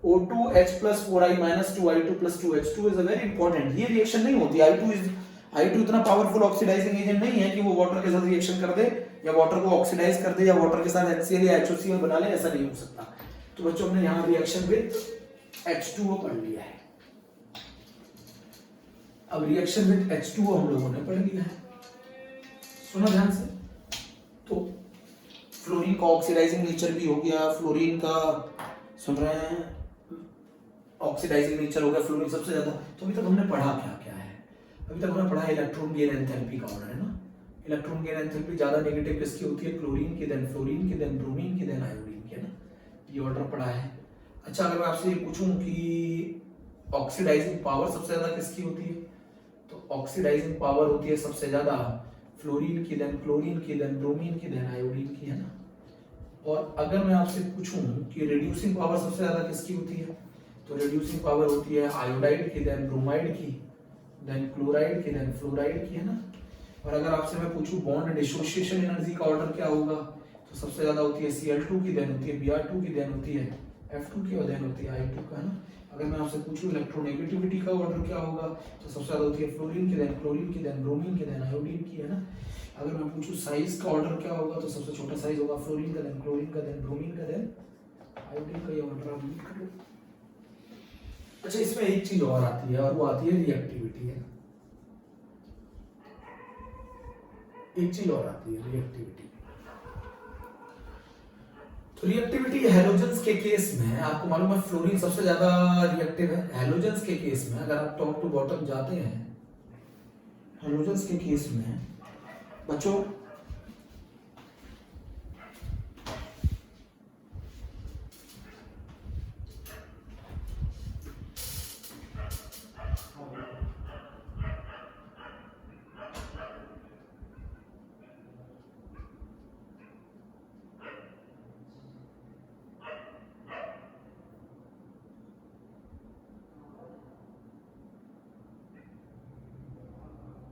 O2H plus 4I minus 2I2 plus 2H2 is a very important, ये रिएक्शन नहीं होती। I2 इतना पावरफुल ऑक्सीडाइजिंग एजेंट नहीं है कि वो वाटर के साथ रिएक्शन कर दे या वाटर को ऑक्सीडाइज कर दे या वाटर के साथ HCl या HOCl बना ले, ऐसा नहीं हो सकता। तो बच्चों हमने यहां रिएक्शन विद H2O पढ़ लिया है। अब रिएक्शन विद H2O हम लोगों ने पढ़ लिया है, सुनो ध्यान से। तो फ्लोरीन का ऑक्सीडाइजिंग नेचर भी हो गया, फ्लोरीन का सुन रहे हैं ऑक्सीडाइजिंग नेचर हो गया फ्लोरीन सबसे ज्यादा। तो अभी तक हमने पढ़ा क्या क्या है, अभी तक हमने पढ़ा इलेक्ट्रॉन गेन एंथैल्पी का ऑर्डर है ना, इलेक्ट्रॉन गेन एंथैल्पी ज्यादा नेगेटिव किसकी होती है, क्लोरीन की, देन फ्लोरीन की, देन ब्रोमीन की, देन आयोडीन की, है ना, ये ऑर्डर पढ़ा है। अच्छा अगर मैं आपसे ये पूछूं कि ऑक्सीडाइजिंग पावर सबसे ज्यादा किसकी होती है, तो ऑक्सीडाइजिंग पावर होती है सबसे ज्यादा फ्लोरीन की, देन क्लोरीन की, देन ब्रोमीन की, देन आयोडीन की, है ना। और अगर मैं आपसे पूछूं कि रिड्यूसिंग पावर सबसे ज्यादा किसकी होती है, तो रिड्यूसिंग पावर होती है आयोडाइड की, देन ब्रोमाइड की, देन क्लोराइड की, देन फ्लोराइड की, है ना। और अगर आपसे मैं पूछूं बॉन्ड डिसोसिएशन एनर्जी का ऑर्डर क्या होगा, तो सबसे ज्यादा होती है Cl2 की, देन होती है Br2 की, देन होती है F2 की, और देन होती है I2 का, है ना। अगर मैं आपसे पूछूं इलेक्ट्रोनेगेटिविटी का ऑर्डर क्या होगा, तो सबसे ज्यादा होती है फ्लोरीन की, देन क्लोरीन की, देन ब्रोमीन की, देन आयोडीन की, है ना। अगर मैं पूछूं साइज का ऑर्डर क्या होगा, तो सबसे छोटा साइज होगा फ्लोरीन का, देन क्लोरीन का, देन ब्रोमीन का, देन आयोडीन का, ये ऑर्डर आप रीड कर लो। अच्छा इसमें एक चीज और आती है और वो आती है रिएक्टिविटी, है, एक चीज और आती है रिएक्टिविटी। तो रिएक्टिविटी हैलोजेंस के केस में आपको मालूम है फ्लोरीन सबसे ज्यादा रिएक्टिव है। हैलोजेंस के केस में अगर आप टॉप टू बॉटम जाते हैं, हैलोजेंस के केस में बच्चों